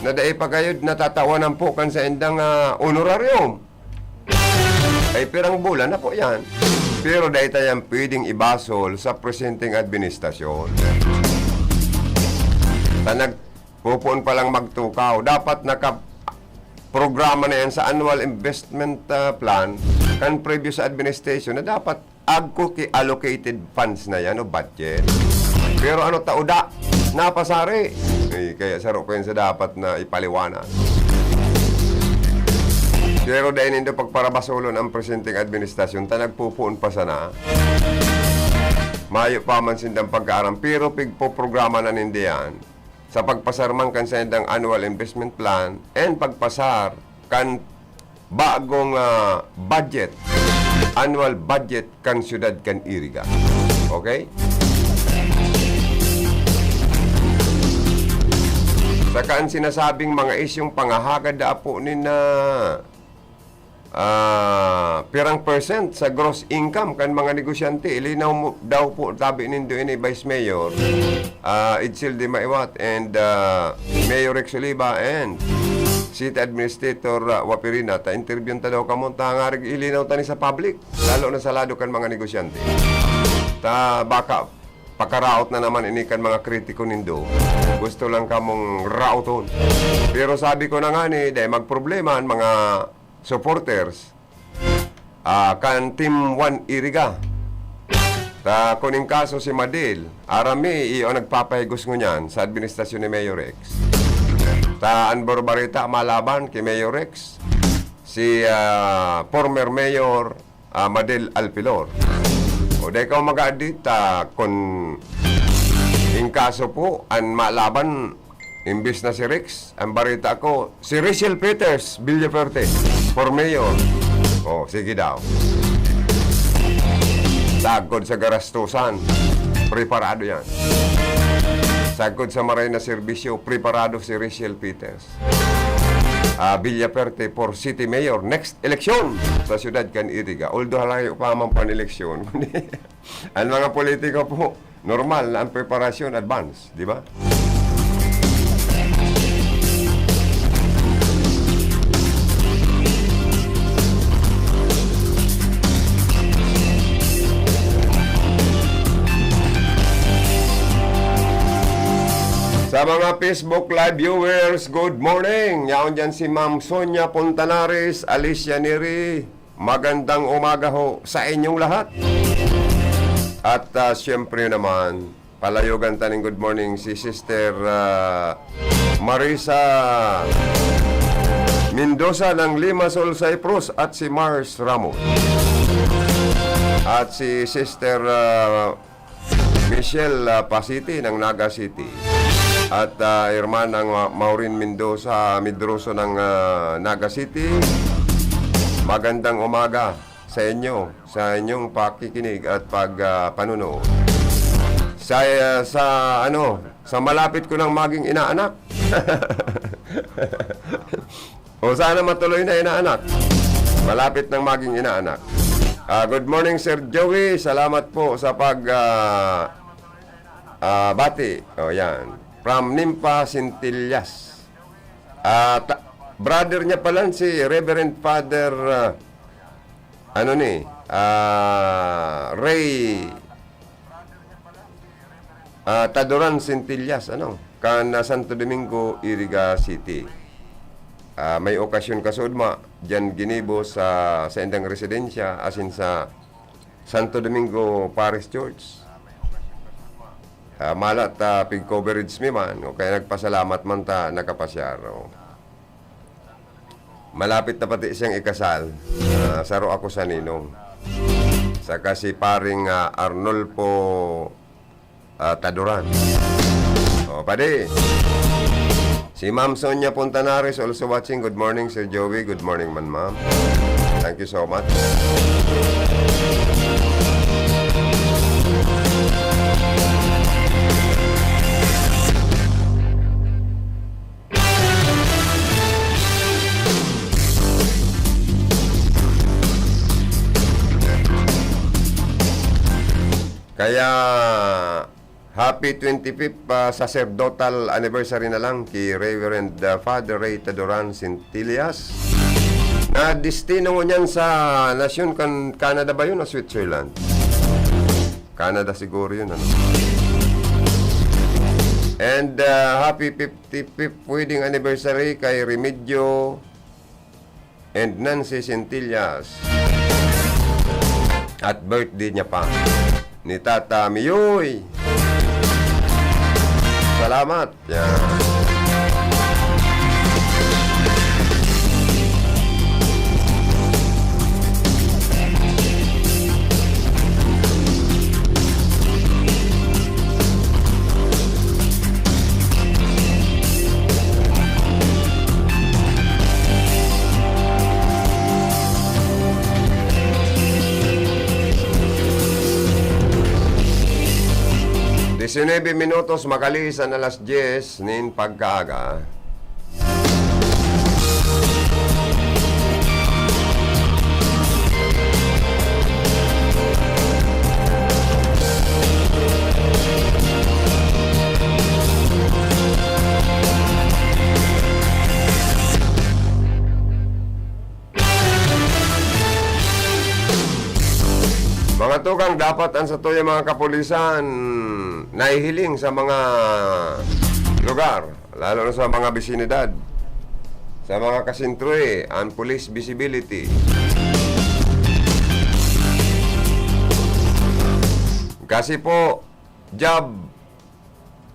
na dahil pagayod natatawanan po kan sa endang honorarium. Ay pirang bulan na po yan. Pero dahil tayong pwedeng ibasol sa presenting administrasyon. Nagpupuon pa lang magtukaw. Dapat naka-programa na yan sa annual investment plan kan previous administration na dapat allocated funds na yan o budget. Pero ano tauda? Napasari. Kaya saro pa yun sa dapat na ipaliwanan. Pero dahil hindi pagparabasolon ang presenting administrasyon, nagpupuon pa sana. Mayo pa man sindang pagkaaram. Pero pigpo-programa na nindiyan sa pagpasar man kan sa annual investment plan and pagpasar kan bagong budget, annual budget kan syudad kan Iriga. Okay? Saka ang sinasabing mga isyong pangahagad da po ni na pirang percent sa gross income kan mga negosyante. Ilinaw mo daw po tabi nindo ini Vice Mayor Idsil Di Maiwat and Mayor Rex Oliva and City Administrator Wapirina. Ta-interview ta daw kamon ta nga ilinaw tani sa public, lalo na sa lado kan mga negosyante. Ta baka pakaraot na naman ini kan mga kritiko nindo. Gusto lang kamong rauton. Pero sabi ko na nga ni, dahil magproblema ang mga supporters kan Team 1 Iriga. Ta kuning kaso si Madil, arami iyo nagpapahigos ngo niyan sa administrasyon ni Mayor Rex. Ta Anborbarita malaban kay Mayor Rex, si former Mayor Madil Alpilor. O dahil ka mag-aadita kung in kaso po, ang malaban, imbis na si Rex, ang barita ko, si Rachel Peters, Villaferte, for mayor. O, sige daw. Sagod sa garastusan, preparado yan. Sagod sa maray na serbisyo, preparado si Rachel Peters. Villaferte for city mayor next election sa siyudad kan Iriga. Although halayo pa man pan-eleksyon. Ang mga politiko po, normal na ang preparasyon advance, di ba? Sa mga Facebook Live viewers, good morning! Yaon dyan si Ma'am Sonia Pontanares, Alicia Neri. Magandang umaga ho sa inyong lahat. At siyempre naman, palayogan taning good morning si Sister Marisa Mendoza ng Limassol, Cyprus at si Mars Ramos. At si Sister Michelle Pasiti ng Naga City. At Hermanang Maureen Mendoza Medroso ng Naga City. Magandang umaga sa inyo, sa inyong pakikinig at pagpanunood. Sa malapit ko nang maging inaanak. O sana matuloy na inaanak. Malapit nang maging inaanak. Good morning, Sir Joey. Salamat po sa bati. O yan. From Nimpa Sintillas. Brother niya pala si Reverend Father Ray Tadoran Sintillas kan Santo Domingo, Iriga City. May okasyon kasudma diyan ginibo sa endang residensya asin sa Santo Domingo Parish Church. Malat pig coverage mi man o kaya nagpasalamat man ta nakapasyar. Malapit na pati siyang ikasal. Saro ako sa ninong. Sa kasi paring Arnolfo Taduran. O padi. Si Ma'am Sonia Pontanares also watching. Good morning, Sir Joey. Good morning man, ma'am. Thank you so much. Kaya happy 25th sacerdotal anniversary na lang kay Reverend Father Ray Tadoran Sintillas. Na destino mo niyan sa nasyon Canada ba yun o Switzerland? Canada siguro yun, And happy 55th wedding anniversary kay Remigio and Nancy Sintillas. At birthday niya pa ni Tata Miyoy. Salamat. Yan. 19 minutos makalisan alas 10 nin pagkaaga. Mga tukang, dapat ang sa tuya mga kapulisan nahihiling sa mga lugar, lalo na sa mga bisinidad, sa mga kasintri, ang police visibility. Kasi po, job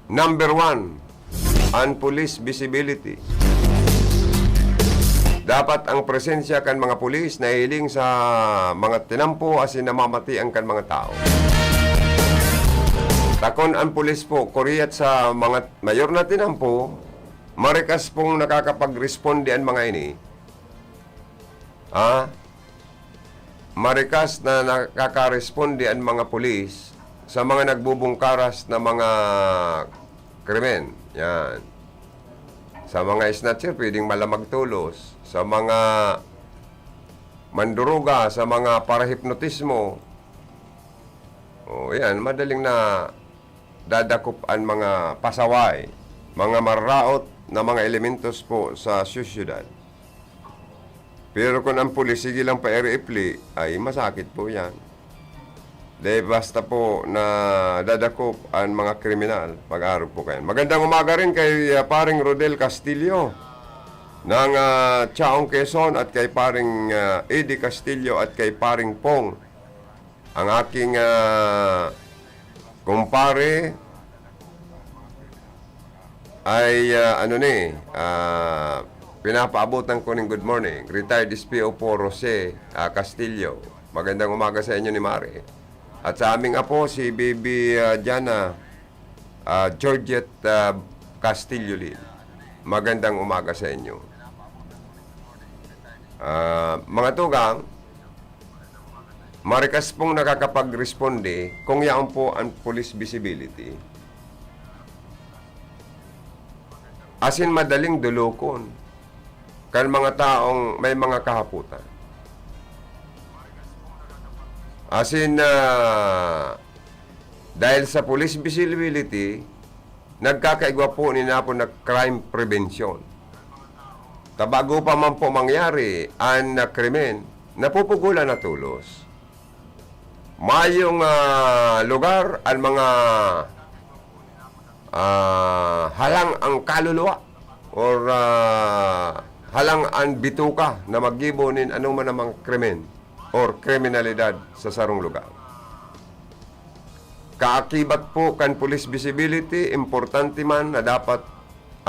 number 1, ang police visibility. Dapat ang presensya kan mga pulis na hiling sa mga tinampo asin namamati ang kan mga tao. Takon ang pulis po, kuriyat sa mga mayor na tinampo, marikas pong nakakapag-responde ang mga ini. Marikas na nakaka-responde ang mga pulis sa mga nagbubungkaras na mga krimen. Yan. Sa mga snatcher, pwedeng malamag tulos. Sa mga manduruga, sa mga parahipnotismo. Yan, madaling na dadakop ang mga pasaway, mga marraot na mga elementos po sa syudad. Pero kung ang pulis, sige lang pa-eri-ipli, ay masakit po yan. Dahil basta po na dadakop ang mga kriminal, pag-arog po kayo. Magandang umaga rin kay paring Rodel Castillo ng Chaong Quezon at kay paring Eddie Castillo at kay paring Pong. Ang aking kumpare ay pinapaabotan ko ng good morning. Retired SPO4 Jose Castillo. Magandang umaga sa inyo ni Mare. At sa aming apo, si Baby Jana Georgette Castillo Lil. Magandang umaga sa inyo. Mga tugang, marikas pong nakakapag-responde kung yan po ang police visibility. Asin madaling dulukon kan mga taong may mga kahaputan. Asin dahil sa police visibility, nagkakaigwa po ni na po na crime prevention. Tabago pa man po mangyari ang krimen, napupugulan na tulos. Mayong lugar ang mga halang ang kaluluwa or halang ang bituka na maggibonin anong man namang krimen or kriminalidad sa sarong lugar. Kaakibat po kan police visibility, importante man na dapat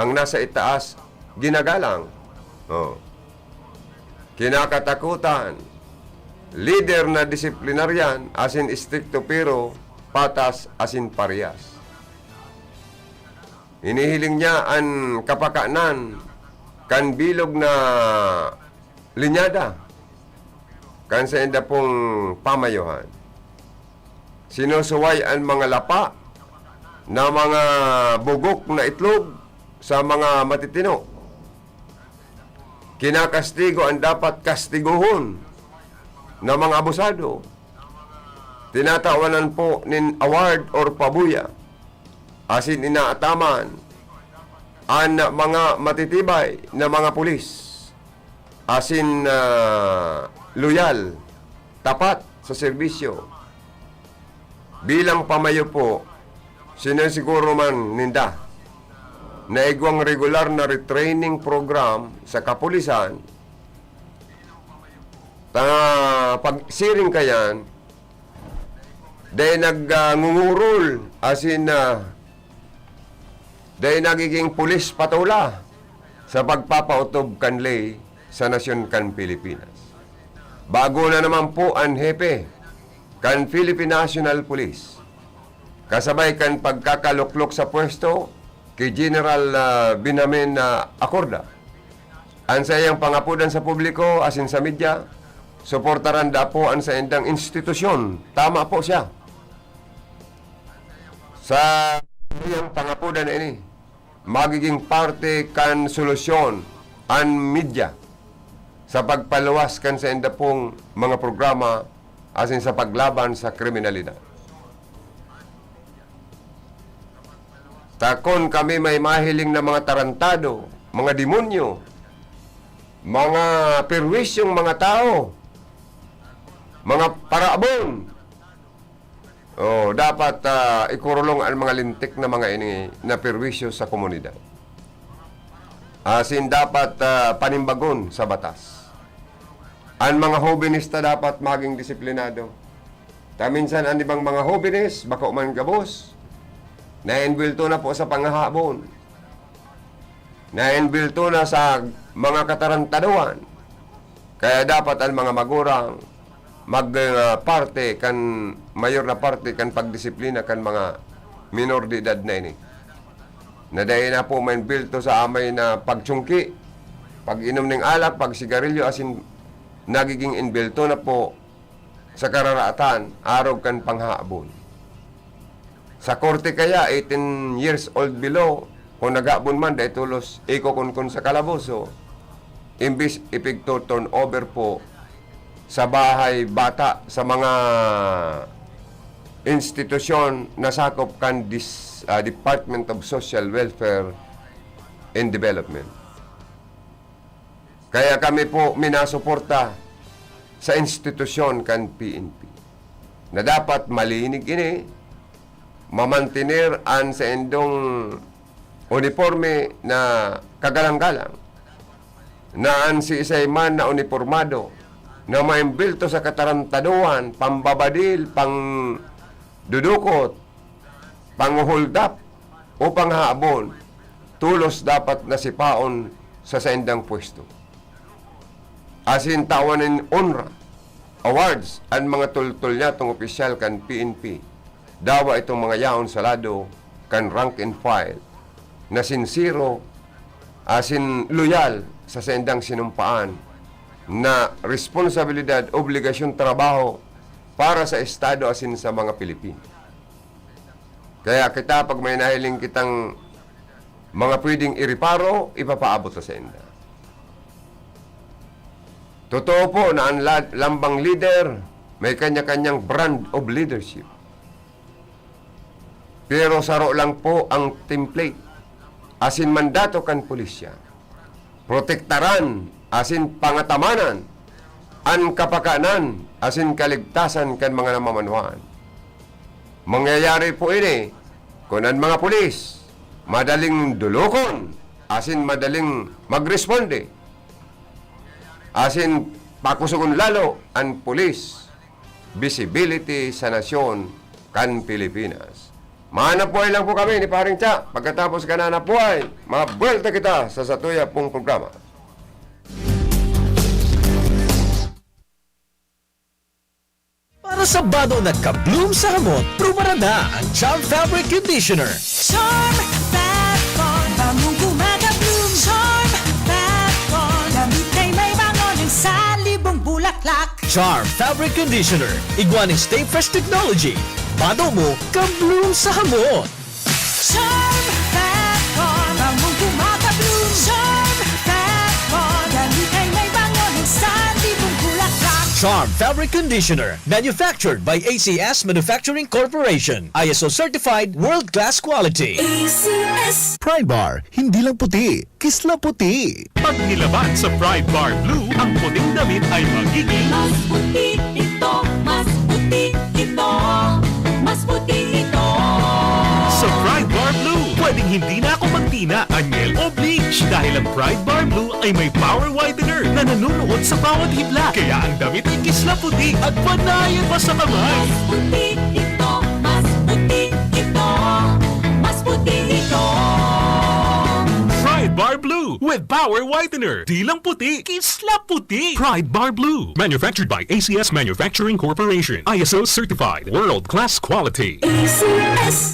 ang nasa itaas ginagalang. Kinakatakutan, leader na disiplinaryan asin stricto pero patas asin parehas. Inihiling niya ang kapakanan kan bilog na linyada kan sa enda pong pamayuhan. Sinusuway ang mga lapa na mga bugok na itlog sa mga matitino. Kinakastigo ang dapat kastiguhon na mga abusado. Tinatawanan po nin award or pabuya. Asin inaataman ang mga matitibay na mga pulis. Asin loyal, tapat sa serbisyo. Bilang pamayo po, sinasiguro man ninda na igwang regular na retraining program sa kapulisan, pagsiring kayan, dahil nagngungurol, asin dahil nagiging pulis patula sa pagpapautob kanlay sa nasyon kan Pilipinas. Bago na naman po ang hepe kan Philippine National Police. Kasabay kan pagkakaluklok sa pwesto kay General Binamen Acorda. Ang sayang pangapudan sa publiko asin sa media, suportaran da po ang sa endang institusyon. Tama po siya. sa iyang pangapudan ini, magiging parte kan solusyon ang media sa pagpaluwas kan sa enda pong mga programa asin sa paglaban sa kriminalidad. Takon kami may mahiling na mga tarantado, mga demonyo, mga perwisyong mga tao, mga paraabon. Dapat ikurulong ang mga lintik na mga ini na perwisyo sa komunidad. Asin dapat panimbagon sa batas. Ang mga hobenista dapat maging disiplinado. Minsan ang ibang mga hobenis, baka man gabos, na-inbilto na po sa pangahabon. Na-inbilto na sa mga katarantaduan. Kaya dapat ang mga magurang parte kan mayor na parte kan pagdisiplina kan mga minor de edad na ini. Na dahil na po ma-inbilto sa amay na pagtsungki, pag-inom ng alak, pag-sigarilyo, asin nagiging inbilto na po sa kararatan, araw kan panghaabon. Sa korte kaya, 18 years old below, kung nag-aabon man, dahil tulos, iko-kun sa kalaboso, imbis ipigto turnover po sa bahay bata, sa mga institusyon na sakop kan Department of Social Welfare and Development. Kaya kami po minasuporta sa institusyon kan PNP na dapat malinig ini, mamantinir ang sa endong uniforme na kagalang-galang, na ang si isay man na uniformado na maimbilto sa katarantaduan, pambabadil, pang dudukot, panghuhuldap o panghaabon, tulos dapat nasipaon sa saindang pwesto. Asin tawanin honra, awards, ang mga tultul niya itong opisyal kan PNP, dawa itong mga yaon sa lado kan rank and file, na sincero, asin loyal sa saindang sinumpaan, na responsibilidad, obligasyon, trabaho para sa Estado asin sa mga Pilipino. Kaya kita, pag may nahiling kitang mga pwedeng iriparo, ipapaabot sa senda. Totoo po na ang lambang leader may kanya-kanyang brand of leadership. Pero saro lang po ang template, asin mandato kan pulisya. Protektaran, asin pangatamanan, ang kapakanan, asin kaligtasan kan mga namamanuan. Mangyayari po ini, kung ang mga pulis, madaling dulukon, asin madaling magresponde, asin pakusugon lalo ang pulis, visibility sa nasyon kan Pilipinas. Manapuay lang po kami ni Paring Cha. Pagkatapos ka na napuay, mabuelta kita sa satuya pong programa. Para sa bado na ka-bloom sa hamon, prumarada ang Charm Fabric Conditioner. Charm Fat Con, bamong gumagabloom. Charm Fat Con, damit ay may bangonin sa libong bulaklak. Charm Fabric Conditioner, iguaning Stay Fresh Technology. Bado mo, ka-bloom sa hamon. Charm Fat Con, bamong gumagabloom. Charm Fat Con, damit ay may bangonin sa libong bulaklak. Charm Fabric Conditioner, manufactured by ACS Manufacturing Corporation. ISO certified, world-class quality. ACS. Pride Bar, hindi lang puti, kisla puti. Pag nilaban sa Pride Bar Blue, ang puting damit ay magiging Mas puti ito, mas puti ito, mas puti ito. sa Pride Bar Blue. Pwedeng hindi na ako magtina, anyel o bleach dahil ang Pride Bar Blue ay may power widener na nanunuot sa bawat hibla. Kaya ang damit ay kisla puti at panayan pa sa kamay. Mas puti ito, mas puti ito, mas puti ito. Pride Bar Blue, Blue with Power Whitener. Di lang puti, kislap puti. Pride Bar Blue. Manufactured by ACS Manufacturing Corporation. ISO certified. World-class quality.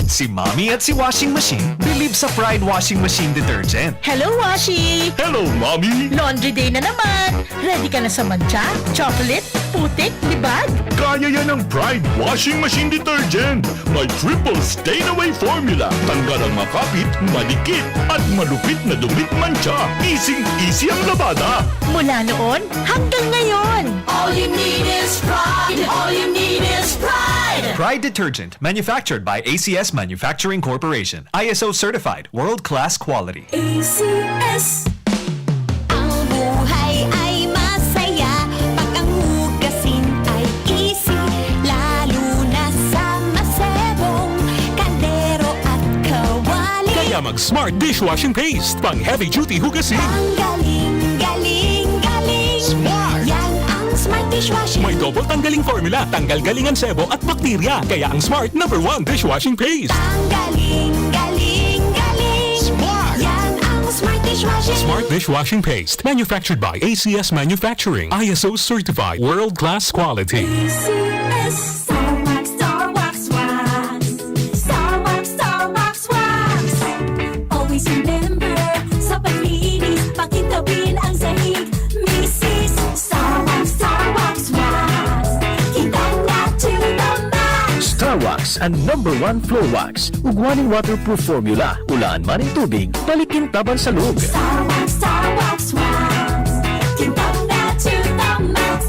Si Mommy at si Washing Machine believe sa Pride Washing Machine Detergent. Hello, Washi! Hello, Mommy! Laundry day na naman! Ready ka na sa mancha, chocolate, putik, libag? Kaya yan ang Pride Washing Machine Detergent. May triple stain-away formula. Tanggal ang makapit, malikit, at malupit na dumit mancha. Easy ang labada. Mula noon hanggang ngayon. All you need is pride. All you need is pride. Pride Detergent, manufactured by ACS Manufacturing Corporation. ISO certified, world-class quality. ACS. Ang buhay ay masaya pag ang hugasin ay easy. Lalo na sa masebong kaldero at kawali. Kaya mag-Smart Dishwashing Paste. Pang heavy-duty hugasin. Ang galing. Smart! Yan ang Smart Dishwashing. May double tanggaling formula. Tanggal galing ang sebo at bakterya. Kaya ang Smart #1 Dishwashing Paste. Ang galing. Smart! Yan ang Smart Dishwashing. Smart Dishwashing Paste. Manufactured by ACS Manufacturing. ISO certified. World-class quality. ACS. Star Wax Wax. Star Wax Wax. Always remember, sa paglinis, pakintabin ang sahig. Mrs. Star Wax Wax. Kitang na to the max. Star Wax ang #1 floor wax. Ugwaning waterproof formula. Ulaan man ang tubig, balikin taban sa loob. Star Wax Wax. Kitang na to the max.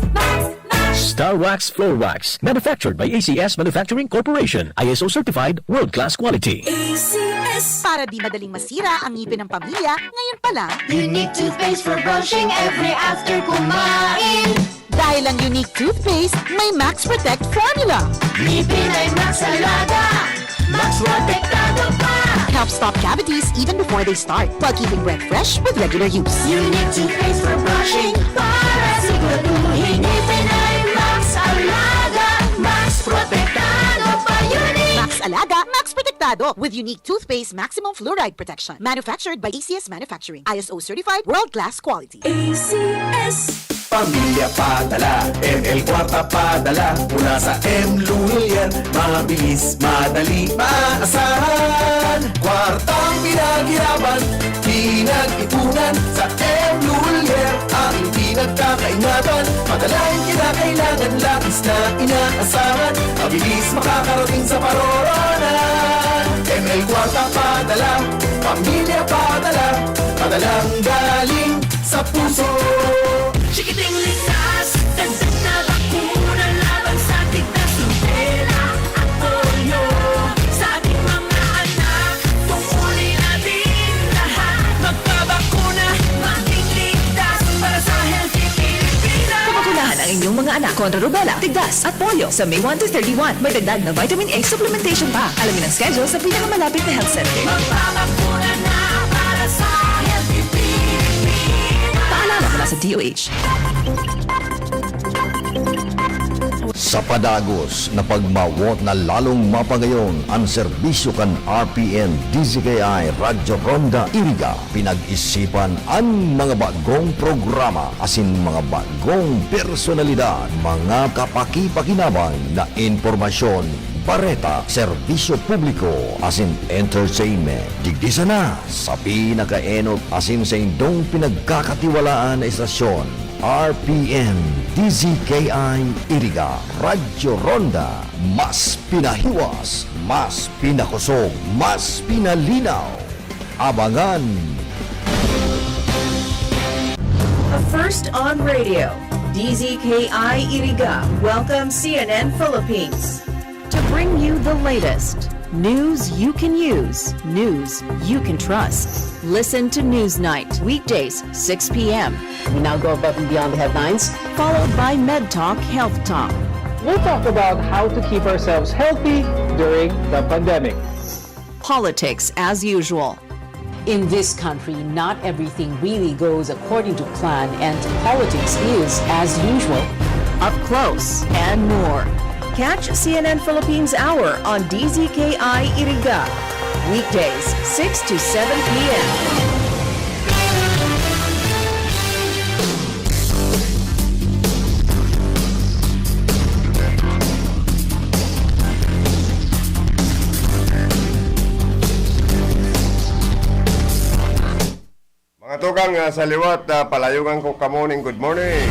Star Wax Floor Wax. Manufactured by ACS Manufacturing Corporation. ISO certified, world-class quality. ACS. Para di madaling masira ang ngipin ng pamilya, ngayon pa lang, Unique toothpaste for brushing every after kumain. dahil ang unique toothpaste, may Max Protect formula. Ngipin ay Max Alaga. Max Protektado pa. Helps stop cavities even before they start, while keeping breath fresh with regular use. Unique toothpaste for brushing. Para siguraduhin ngipin ay Max Alaga. Max Protektado pa. Unique. Max Alaga, Max Protectado with unique toothpaste maximum fluoride protection. Manufactured by ACS Manufacturing. ISO certified, world-class quality. ACS. Pamilya padala, ML Kwarta padala. Mula sa M. Lulian, mabilis, madali, maasahan. Kwartang pinaghirapan, pinag-ipunan. Sa M. Lulian, aking pinagkakaingatan. Padalang kinakailangan, labis na inaasahan. Mabilis makakarating sa paroronan. ML Kwarta padala, pamilya padala. Padalang galing sa puso. Chikiting likas, dagdag na bakuna laban sa tignas, lupela at polio. Sa ating mga anak, tungkulin natin lahat. Magpabakuna, maging ligtas para sa healthy Pilipinas. Pabakunahan ang inyong mga anak kontra rubella, tigdas at polio sa May 1 to 31. May dagdag na vitamin A supplementation pa. Alamin ang schedule sa pinakamalapit na health center. Magpabakuna na para sa healthy Pilipinas. Paalala mula sa DOH. Sa padagos na pagmawot na lalong mapagayon ang serbisyo kan RPN DZKI Radyo Ronda Iriga, pinag-isipan ang mga bagong programa asin mga bagong personalidad, mga kapaki-pakinabang na impormasyon, bareta, serbisyo publiko, asin entertainment. Digdisa na sa pinakaenot asin sa indong pinagkakatiwalaan na istasyon. RPN DZKI Iriga Radyo Ronda, mas pinahiwas, mas pinakusog, mas pinalinaw. Abangan! First on radio, DZKI Iriga welcomes CNN Philippines to bring you the latest news you can use, news you can trust. Listen to Newsnight, weekdays, 6 p.m. We now go above and beyond the headlines, followed by Med Talk, Health Talk. We'll talk about how to keep ourselves healthy during the pandemic. Politics as usual. In this country, not everything really goes according to plan, and politics is, as usual, up close and more. Catch CNN Philippines Hour on DZKI Iriga. Weekdays, 6 to 7 p.m. Kadugang sa liwat, palayugan ko ka morning, good morning.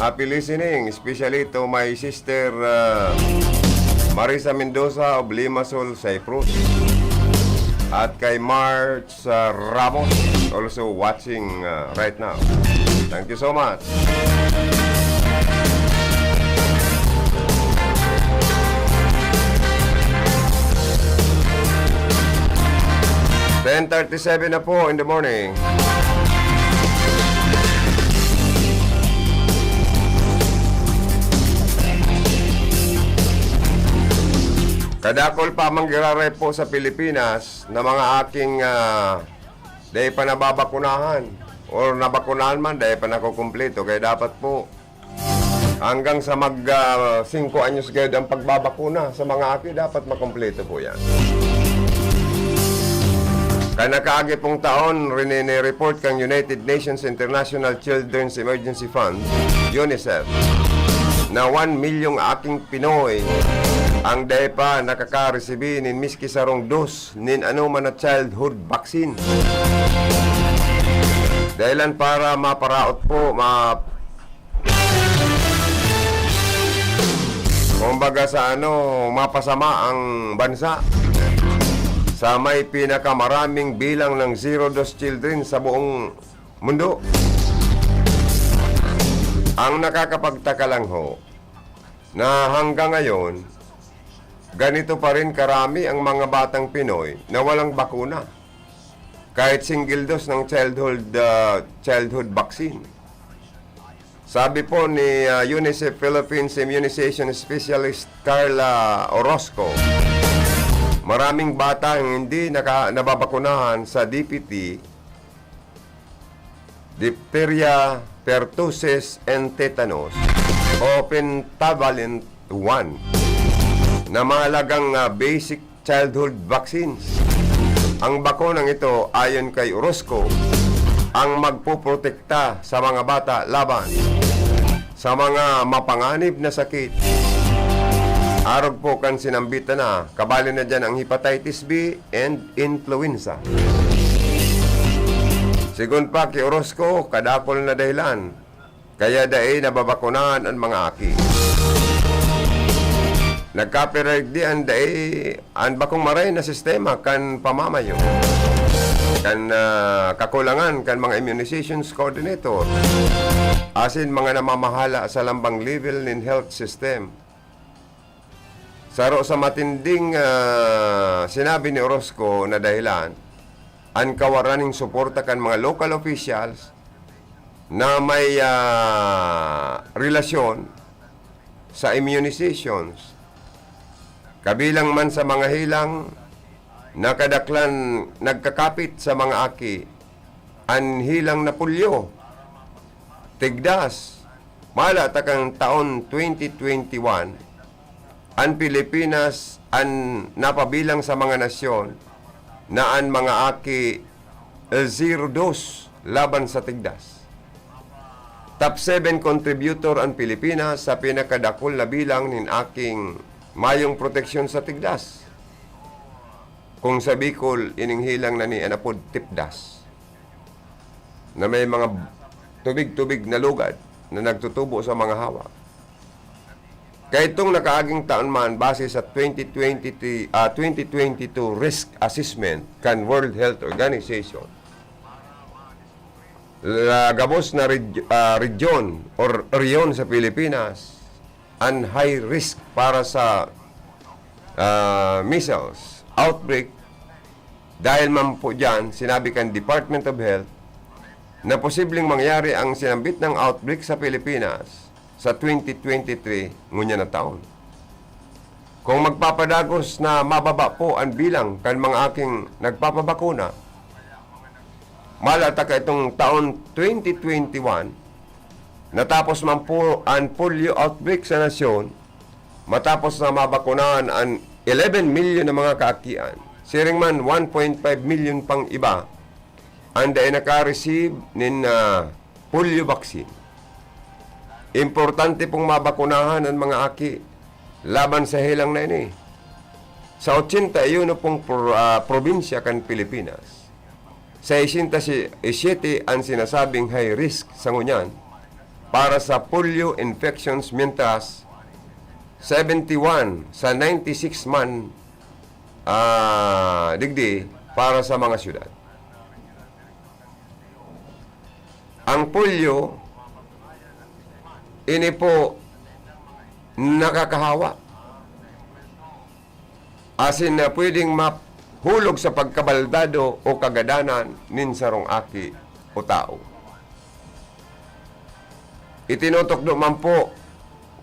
Happy listening, especially to my sister Marisa Mendoza of Limassol, Cyprus. At kay March Ramos, also watching right now. Thank you so much. (10:37) na po in the morning. Kadakol pa manggirare po sa Pilipinas na mga aking dahil pa nababakunahan o nabakunahan man dahil pa nakukumpleto. Kaya dapat po hanggang sa 5 anyos kayo ang pagbabakuna sa mga aki, dapat makumpleto po yan. Kaya nakaagi pong taon, report kang United Nations International Children's Emergency Fund, UNICEF, na 1 milyong aking Pinoy ang dahil pa nakaka-resibi nin miski sarong dos nin anuman na childhood vaccine. Dahilan para maparaot po, kumbaga sa mapasama ang bansa sa may pinakamaraming bilang ng zero-dose children sa buong mundo. Ang nakakapagtaka lang ho, na hanggang ngayon, ganito pa rin karami ang mga batang Pinoy na walang bakuna. Kahit single dose ng childhood vaccine. Sabi po ni UNICEF Philippines Immunization Specialist Carla Orozco, maraming bata ang hindi nababakunahan sa DPT, diphtheria, pertussis, and tetanus o pentavalent 1 na mahalagang basic childhood vaccines. Ang bakunang ito, ayon kay Orozco, ang magpuprotekta sa mga bata laban sa mga mapanganib na sakit. Arog po kan sinambita na, kabali na dyan ang hepatitis B and influenza. Sigun pa kay Orozco, kadakol na dahilan, kaya dahi nababakunahan ang mga aki. Nagcopyright di ang dahi, ang bakong maray na sistema kan pamamayo. Kan kakulangan kan mga immunizations coordinator. Asin mga namamahala sa lambang level in health system. Saro sa matinding sinabi ni Orozco na dahilan, ang kawaraning suporta kan mga local officials na may relasyon sa immunizations. Kabilang man sa mga hilang na kadaklan nagkakapit sa mga aki, ang hilang na pulyo, tigdas, malata kang taon 2021, ang Pilipinas ang napabilang sa mga nasyon na ang mga aki 0 dose laban sa tigdas. Top 7 contributor ang Pilipinas sa pinakadakol na bilang nin aking mayong proteksyon sa tigdas. Kung sa Bicol, ininghilang na ni anapod tipdas na may mga tubig-tubig na lugad na nagtutubo sa mga hawa. Kaya itong nakaaging taon man, base sa 2022 Risk Assessment kan World Health Organization, gabos na region or riyon sa Pilipinas ang high risk para sa measles outbreak. Dahil man po dyan, sinabi kan Department of Health na posibleng mangyari ang sinambit ng outbreak sa Pilipinas sa 2023 ngunya na taon. Kung magpapadagos na mababa po ang bilang kan mga aking nagpapabakuna, malata ka itong taon 2021, natapos man po ang polio outbreak sa nasyon, matapos na mabakunahan ang 11 milyon na mga kaakian, siring man 1.5 milyon pang iba, ang dahil naka-receive nin polio vaccine. Importante pong mabakunahan ang mga aki laban sa hilang na ini. Sa 81 pong probinsya kan Pilipinas, 67 ang sinasabing high risk sa ngunyan para sa polio infections, mientras 71 sa 96 man digdi para sa mga syudad. Ang polio, ini po nakakahawa. Asin na pwedeng mahulog sa pagkabaldado o kagadanan nin sarong aki o tao. Itinutok naman po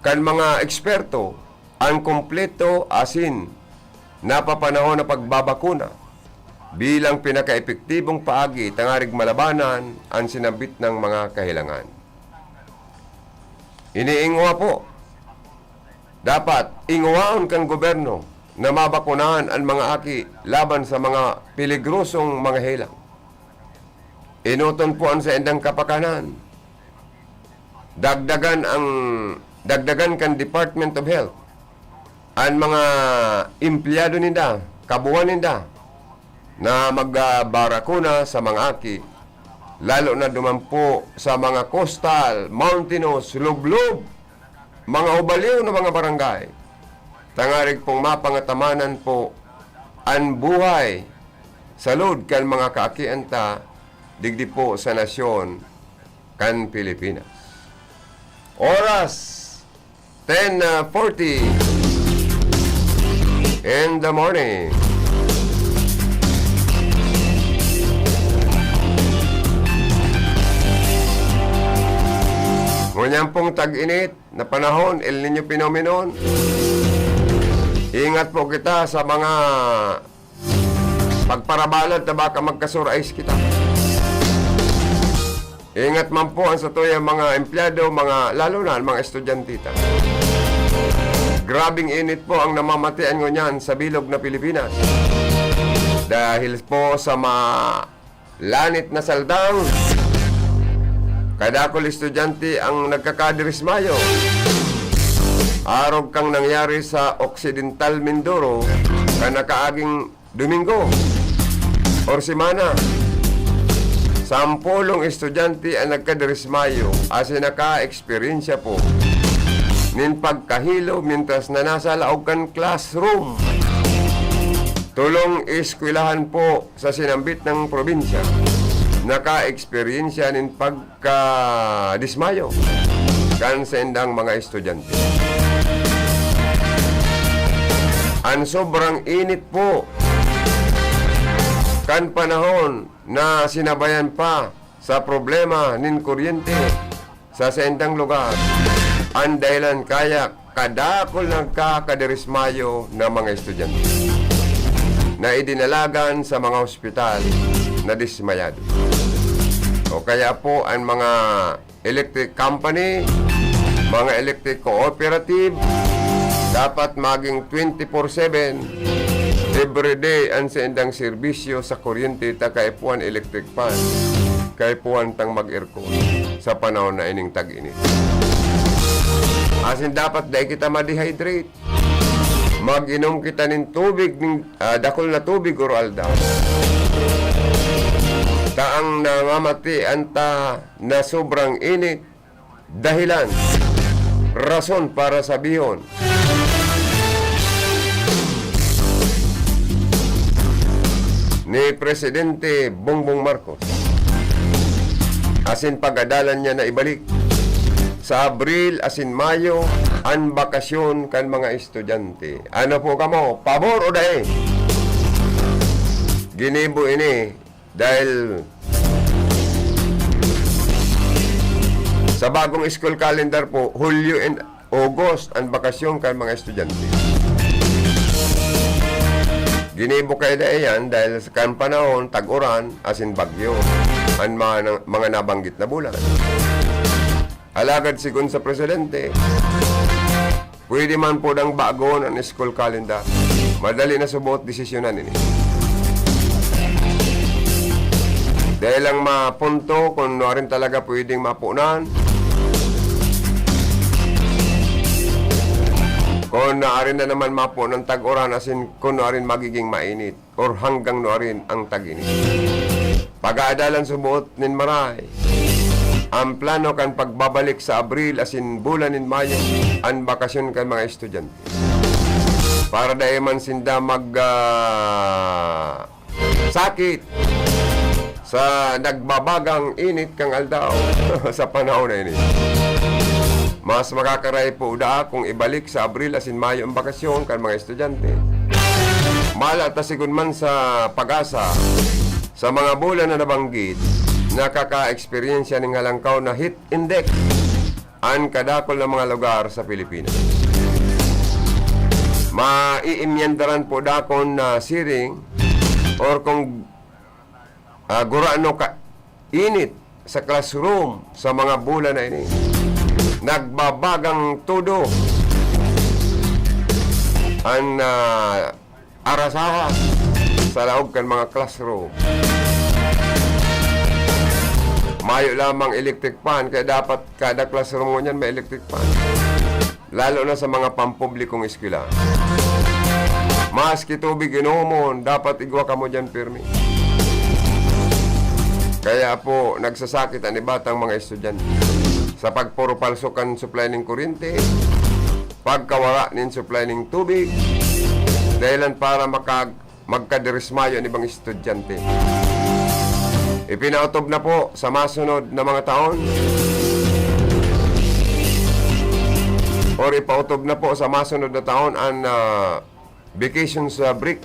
kan mga eksperto ang kompleto asin napapanahon na pagbabakuna bilang pinaka-epektibong paagi tangarig malabanan ang sinabit ng mga kahilangan. Iniingwa po, dapat ingwaon kang gobyerno na mabakunahan ang mga aki laban sa mga peligrosong mga helang. Inuton po ang sa endang kapakanan. Dagdagan kan Department of Health ang mga empleyado nila, kabuuan nila na magbarakuna sa mga aki, lalo na dumampo sa mga coastal, mountainous, lublob, mga ubaliw na mga barangay. Tangarig pong mapangatamanan po ang buhay salud kan mga kaakianta digdi po sa nasyon kan Pilipinas. Oras 10:40 in the morning. Ngunyan pong tag-init na panahon, El Niño phenomenon. Ingat po kita sa mga pagparabalad na baka magka-sur-ice kita. Ingat man po ang sa tuya mga empleyado, lalo na mga estudyantita. Grabing init po ang namamatian ngunyan sa bilog na Pilipinas. Dahil po sa lanit na saldang, kadakol estudyante ang nagkakadirismayo. Arog kang nangyari sa Occidental Mindoro kanakaaging Domingo or semana. 10 estudyante ang nagkadirismayo asin naka-eksperyensya po nin pagkahilo mientras na nasa laog kan classroom. Tulong eskwelahan po sa sinambit ng probinsya. Naka-eksperyensya nin pagka-dismayo kan sa endang mga estudyante. Ang sobrang init po kan panahon na sinabayan pa sa problema nin kuryente sa sendang lugar. Ang dahilan kaya kadakol nagkakadirismayo ng mga estudyante na idinalagan sa mga ospital na dismayado. O kaya po ang mga electric company, mga electric cooperative, dapat maging 24/7 everyday ang sendang serbisyo sa kuryente ta kaipuan electric fan, kaipuan tang mag-aircon sa panahon na ining tag-init. Asin dapat dahil kita ma-dehydrate. Mag-inom kita ng tubig, dakol na tubig or aldaw. Taang namamatian ta na sobrang init, dahilan, rason para sabihon. Ni Presidente Bongbong Marcos, asin pag-adalan niya na ibalik sa Abril asin Mayo ang bakasyon kan mga estudyante. Ano po kamo? Pabor o dahi? Ginibo ini dahil sa bagong school calendar po, Hulyo and August ang bakasyon kan mga estudyante. Ginibo kayo yan dahil sa kan panahon, tag-uran, asin bagyo, ang mga nabanggit na bulan. Alagad sigun sa Presidente, pwede man po ng bagon ang school calendar. Madali na subot desisyonan ini. Dahil lang mapunto kung no rin talaga pwedeng mapunan, kung naarin na naman mapo ng tag-uran, asin kung naarin magiging mainit or hanggang naarin ang tag-init. Pag-aadalan sumuot nin maray. Ang plano kan pagbabalik sa Abril asin bulan nin Mayo ang bakasyon kan mga estudyante. Para dahil man sinda sakit sa nagbabagang init kang aldaw sa panahon na ini. Mas makakaray po da kung ibalik sa Abril asin Mayo ang bakasyon kan mga estudyante. Mala tasigun man sa pag-asa sa mga bulan na nabanggit, nakaka-experience ng halangkaw na heat index ang kadakol ng mga lugar sa Pilipinas. Maiimyandaran po dakon na siring or kung gurano ka init sa classroom sa mga bulan na ini. Nagbabagang todo ang arasawa sa laog kan mga classroom. Mayo lamang electric fan, kaya dapat kada classroom mo niyan may electric fan. Lalo na sa mga pampublikong eskwela. Maski tubig inuumon, dapat igwa ka mo dyan pirmi. Kaya po, nagsasakit ang ibatang mga estudyante sa pagpuro palsukan supply ng kuryente, pagkawala ng supply ng tubig, dahilan para magkadirismayo ng ibang estudyante. Ipinautob na po sa masunod na mga taon or ipautob na po sa masunod na taon ang vacations break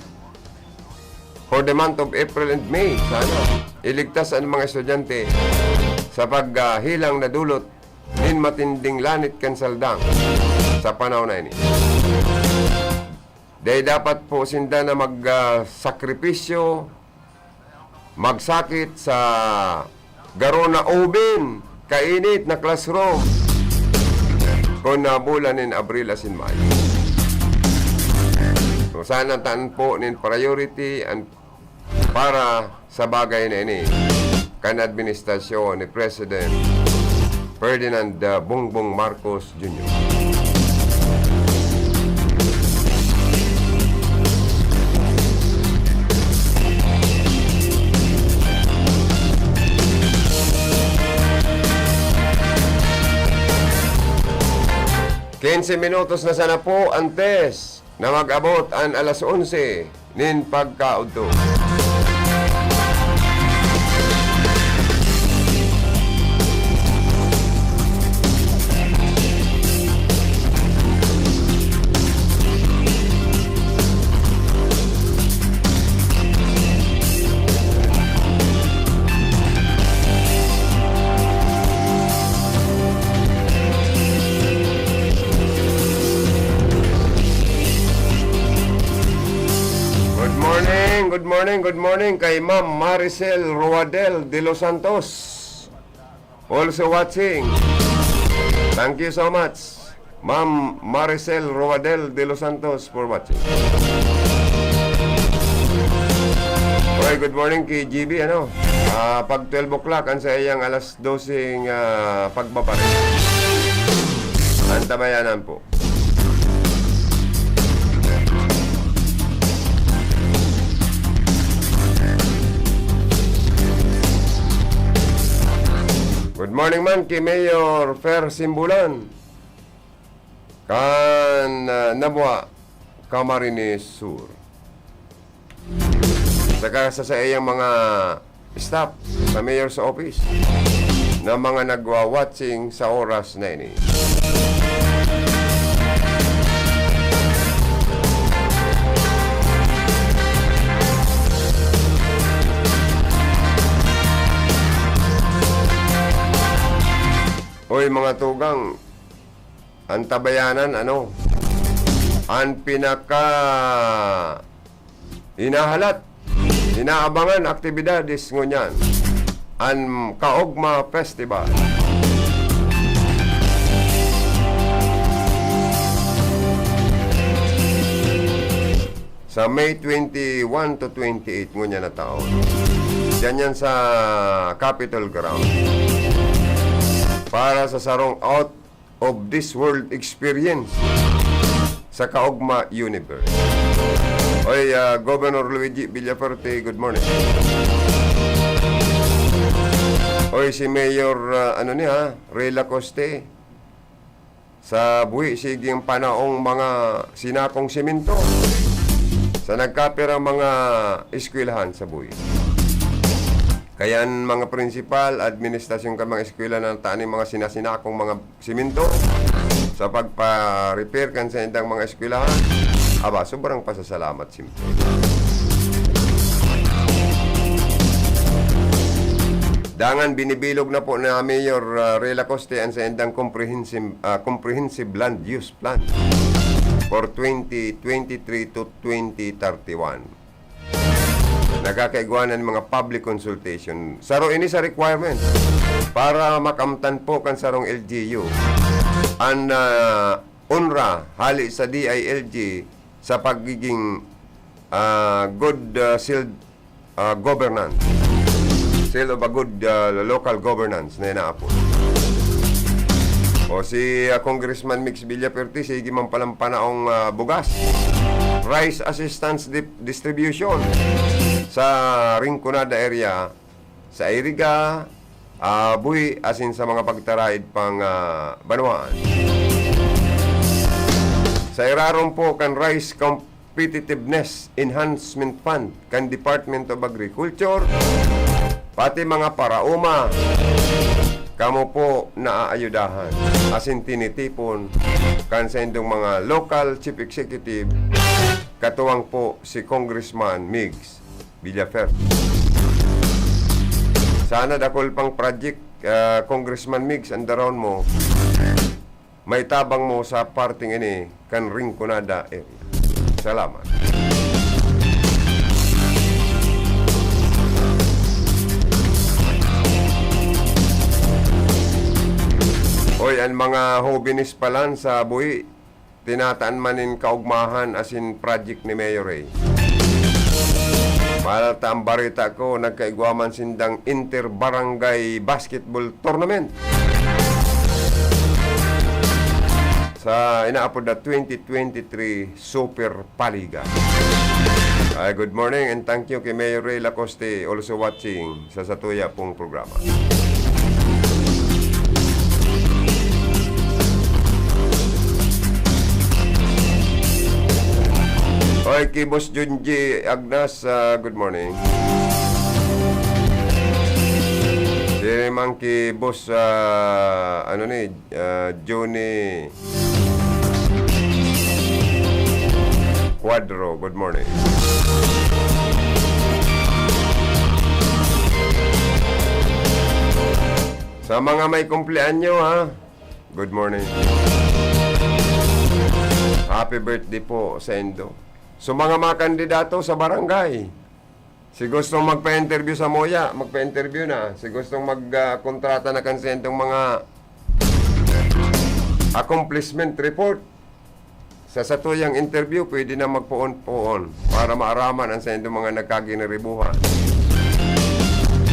for the month of April and May. Sana iligtas ang mga estudyante sa paghilang na dulot ng matinding lanit kansaldang sa panahon na ini. Dahil dapat po sinda na magsakripisyo, magsakit sa garo na oven, kainit na classroom kung nabulan in Abril asin Mayo. So, sana taan po nin priority para sa bagay na ini kan administrasyon ni President Ferdinand Bongbong Marcos Jr. Quince minutos na sana po antes na mag-abot ang alas 11 nin pagkaudto. Good morning kay Ma'am Maricel Roadel de Los Santos. Also watching. Thank you so much, Ma'am Maricel Roadel de Los Santos for watching. Okay, good morning kay GB, pag 12 o'clock, ang sa iyang alas 12 pagbabari. Antabayanan po. Good morning man kay Mayor Fer Simbulan kan Nabwa Camarines Sur. Saka sa iyang mga staff sa Mayor's Office na mga nagwa-watching sa oras na ini. Hoy mga tugang, ang tabayanan ang pinaka inahalat, inaabangan aktibidades ngunyan, ang Kaugma Festival. Sa May 21 to 28 ngunyan na taon. Diyan yan sa Capitol Ground. Para sa sarong out of this world experience sa Kaugma Universe. Oy, Governor Luigi Villaferte, good morning. Oy, si Mayor, Rela Coste, sa buwi siging panaong mga sinakong simento sa nagkapirang mga eskwelahan sa buwi. Kayan mga prinsipal, administrasyon ka mga eskwela na tani mga sinasinakong mga simento sa pagpa-repair kan sa indang mga eskwelahan. Aba, sobrang pasasalamat simple. Dangan binibilog na po na Mayor Rela Coste ang sa indang comprehensive land use plan for 2023 to 2031. Nagkakaigwanan mga public consultation. Saro ini sa requirement para makamtan po kan sarong LGU. Ang UNRA hali sa DILG sa pagiging good governance. Seal of a good local governance na inaapo. O si Congressman Mix Villaperte, sige man palang panaong bugas. Rice assistance distribution sa Rinconada area, sa Iriga, Buhi, asin sa mga pagtaraid pang Banwaan. Sa iraron po kan Rice Competitiveness Enhancement Fund kan Department of Agriculture, pati mga parauma, kamo po naaayudahan. Asin tinitipon kan sa indong mga local chief executive, katuwang po si Congressman Migs Villaperte. Sana dakol pang project, Congressman Migs, andaron mo, may tabang mo sa parting ini kan Rinconada area. Salamat. Oy, ang mga hobinis palan sa buhi, tinataan manin kaugmahan asin project ni Mayor Ray. Malata ang barita ko, nagkaigwaman sindang inter-barangay basketball tournament sa inaapod na 2023 Super Paliga. Good morning and thank you kay Mayor Ray Lacoste also watching sa Satuya pong programa. Oy, kay Boss Junji Agnas, good morning. Di man kay Boss, Johnny Cuadro, good morning. Sa mga may kumpleanyo, good morning. Happy birthday po sa Indo. So mga kandidato sa barangay, si gustong magpa-interview sa Moya, magpa-interview na. Si gustong magkontrata na kansentong mga accomplishment report, sa satuyang interview, pwede na magpoon-poon para maaraman ang sentong mga nagkaginaribuhan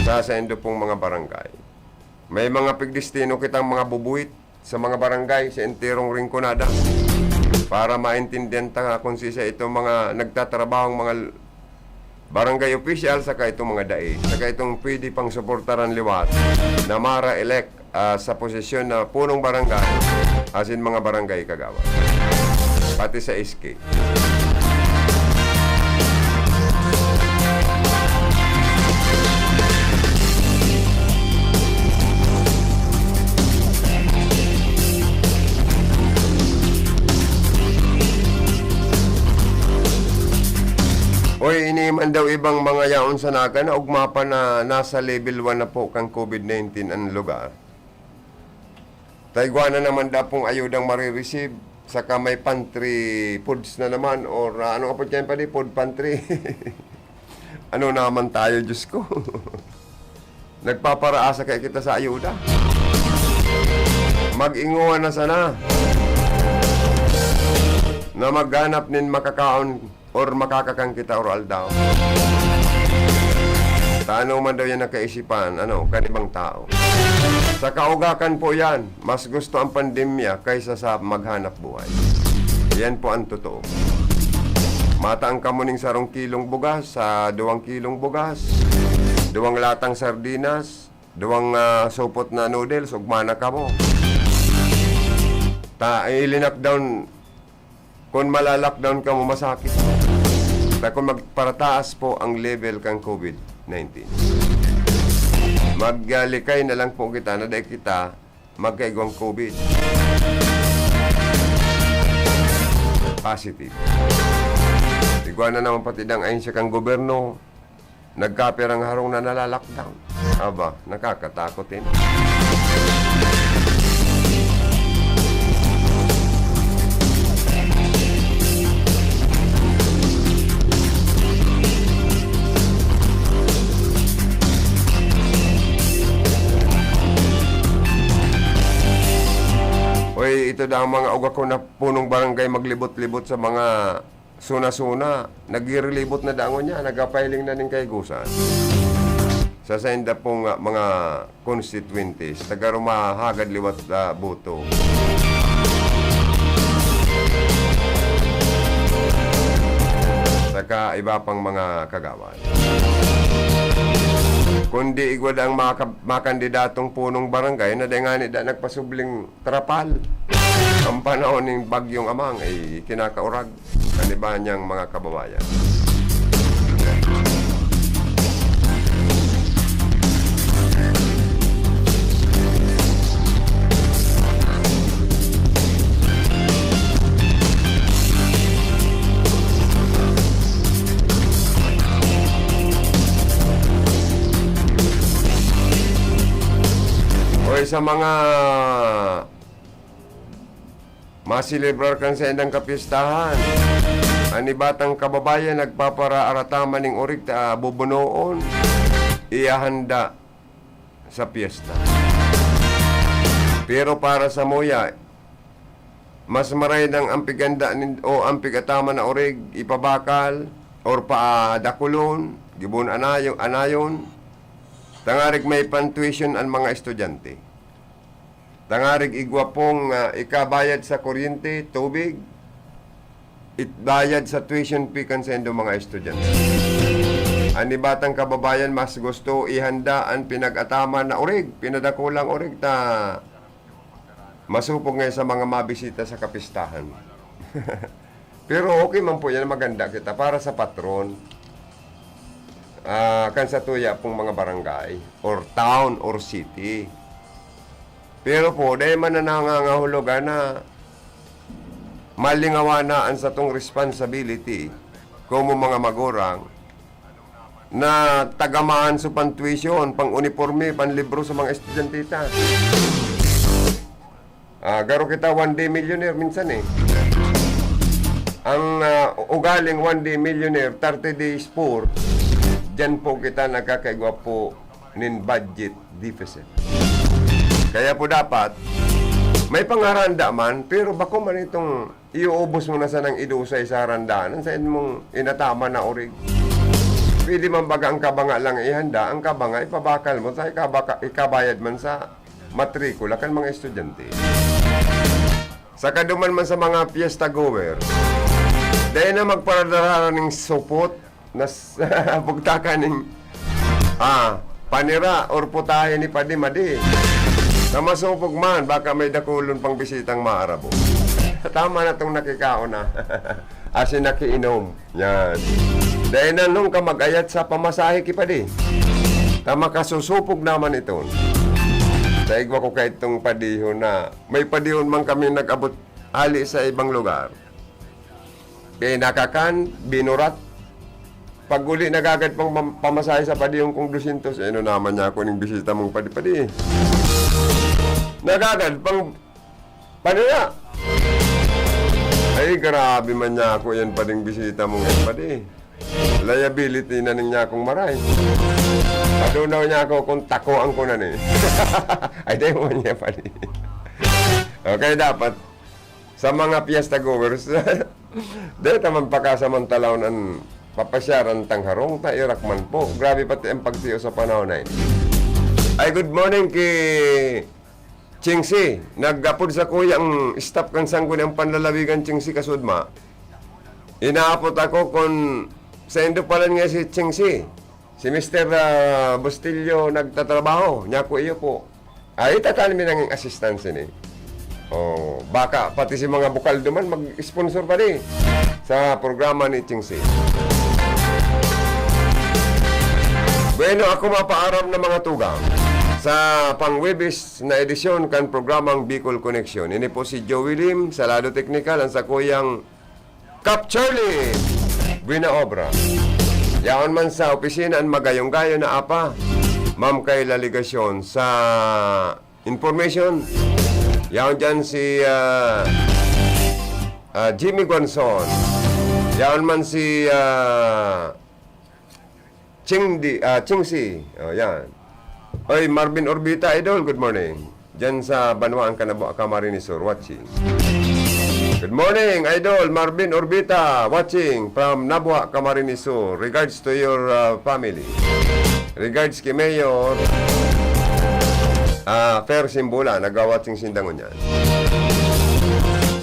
sa sendo pong mga barangay. May mga pigdestino kitang mga bubuit sa mga barangay sa enterong Rinconada, para maintindihan ta kung sisa itong mga nagtatrabahong mga barangay official, saka itong mga dae, saka itong pwede pang suportaran liwat na mara-elect sa posisyon na punong barangay, asin mga barangay kagawa, pati sa SK. Oy, iniman daw ibang mga yaon sa naga na ugma pa na nasa level 1 na po kang COVID-19 ang lugar. Taigwana naman da pong ayudang marireceive, saka may pantry foods na naman, or ano ka po dyan pa di, food pantry. Ano naman tayo, Diyos ko. Nagpaparaasa kaya kita sa ayuda. Mag-inguan na sana na magganap nin makakaon or makakakang kita oral daw. Taano man daw yan nakaisipan, kanibang tao. Sa kaugakan po yan, mas gusto ang pandemya kaysa sa maghanap buhay. Yan po ang totoo. Mataang kamuning sarong kilong bugas, sa 2 kilong bugas, 2 latang sardinas, Duwang supot na noodles, ugmana ka mo. Ilinakdown, kung malalockdown ka mo, masakit mo. Kung magparataas po ang level kang COVID-19. Maglikay na lang po kita na dahil kita magkaigwang COVID. Positive. Igwa na naman pati dang ayon siya kang gobyerno, nagkapirang harong na nalalakdown. Aba, nakakatakotin. Oy, ito daw ang mga uga ko na punong barangay maglibot-libot sa mga suna-suna. Nagirelibot na daangon niya, nagapiling na ning kaigusan. Sa senda pong mga constituencies, tagarumahagad liwat buto. Saka iba pang mga kagawad. Kundi igwad ang mga kandidatong punong barangay na dengani da nagpasubling trapal. Ang panahon ng bagyong amang ay kinakaurag ang iba niyang mga kababayan. Sa mga masilibrar kan sa endang kapistahan, ani batang kababayan nagpaparaarataman ng orig bubunoon iyahanda sa piyesta. Pero para sa moya, mas maray ng ampiganda o ampigataman na orig ipabakal or paadakulon, gibon anayon, tangarig may pantuition ang mga estudyante. Tangarig igwa pong ikabayad sa kuryente, tubig, itbayad sa tuition fee kansendo mga estudyante. Ani batang kababayan mas gusto ihanda ang pinag-ataman na orig, pinadakulang orig ta masupog ngayon sa mga mabisita sa kapistahan. Pero okay man po yan, maganda kita para sa patron. Kan sa tuya pong mga barangay or town or city. Pero po, dahil man na nangangahulugan na malingawanaan sa tong responsibility kung mga magurang na tagamaan sa pantuition, pang-uniforme, panlibro sa mga estudyantita. Garo kita 1-day millionaire minsan eh. Ang ugaling 1-day millionaire, 30 days poor, dyan po kita nagkakaigwa po nin budget deficit. Kaya po dapat, may pangaranda man, pero bako man itong iuubos mo na sa nang idusay sa harandaan, sa mong inatama na orig. Pwede man baga ang kabanga lang ihanda, ang kabanga ipabakal mo, sa ikabayad man sa matrikula kan mga estudyante. Sa kaduman man sa mga fiesta goer, dahil na magparadara ng supot, na bugtakan ng panira or putahe ni Padimadi. Na masupog man, baka may dakulon pang bisitang maarabo. Tama na itong nakikaon na. Asin nakiinom. Yan. Dahil na nung ka mag-ayat sa pamasahe kipadi. Tama kasusupog naman ito. Daig ko kahit itong padihon na may padihon man kami nag-abot ali sa ibang lugar. Pinakakan, binurat. Pag uli nagagad pang pamasahe sa padihon kong 200, ano naman niya ako ng bisita mong padi-padi. Nagagad pang panira. Ay, grabe man niya ako yan pa ding bisita mong yan padi. Liability na niya akong maray. Padunaw niya ako kung takoan ko na ni. Ay, tayo mo niya padi. Okay, dapat sa mga fiesta goers, dahil naman pakasamantalaw ng papasyaran tangharong, tairak man po. Grabe pati ang pagtiyo sa panahon na yun. Ay, good morning kay Chingsi. Nagapod sa kuya ang staff kan sanggun ang panlalawigan Chingsi kasudma. Inaapot ako kung sa indo pala niya si Chingsi. Si Mr. Bustillo nagtatrabaho. Nya ko iyo po. Ay, tatalamin ng assistance ni. Oh, baka pati si mga bukal duman mag-sponsor pa di sa programa ni Chingsi. Bueno, ako mapaaram ng mga tugang sa pangwebis na edisyon kan programang Bicol Connection. Ini po si Joey Lim, sa lado technical, ang sa kuyang Cap Charlie Buena Obra. Yaon man sa opisina ang magayong-gayo na apa, Ma'am Kayla Ligasyon sa information. Yaon dyan si Jimmy Gonzon. Yaon man si Chingsi. Oh, yan. Oy, Marvin Orbita, idol, good morning. Dyan sa Banwaan Canabo, Camarines Sur, watching. Good morning, idol, Marvin Orbita, watching from Nabua, Camarines Sur. Regards to your family. Regards kay Mayor Fer Simbula, nag-watching sindangon yan.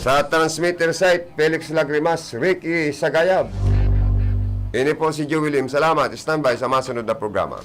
Sa transmitter site, Felix Lagrimas, Ricky Sagayab. Ini po si Joey Lim. Salamat. Standby sa masunod na programa.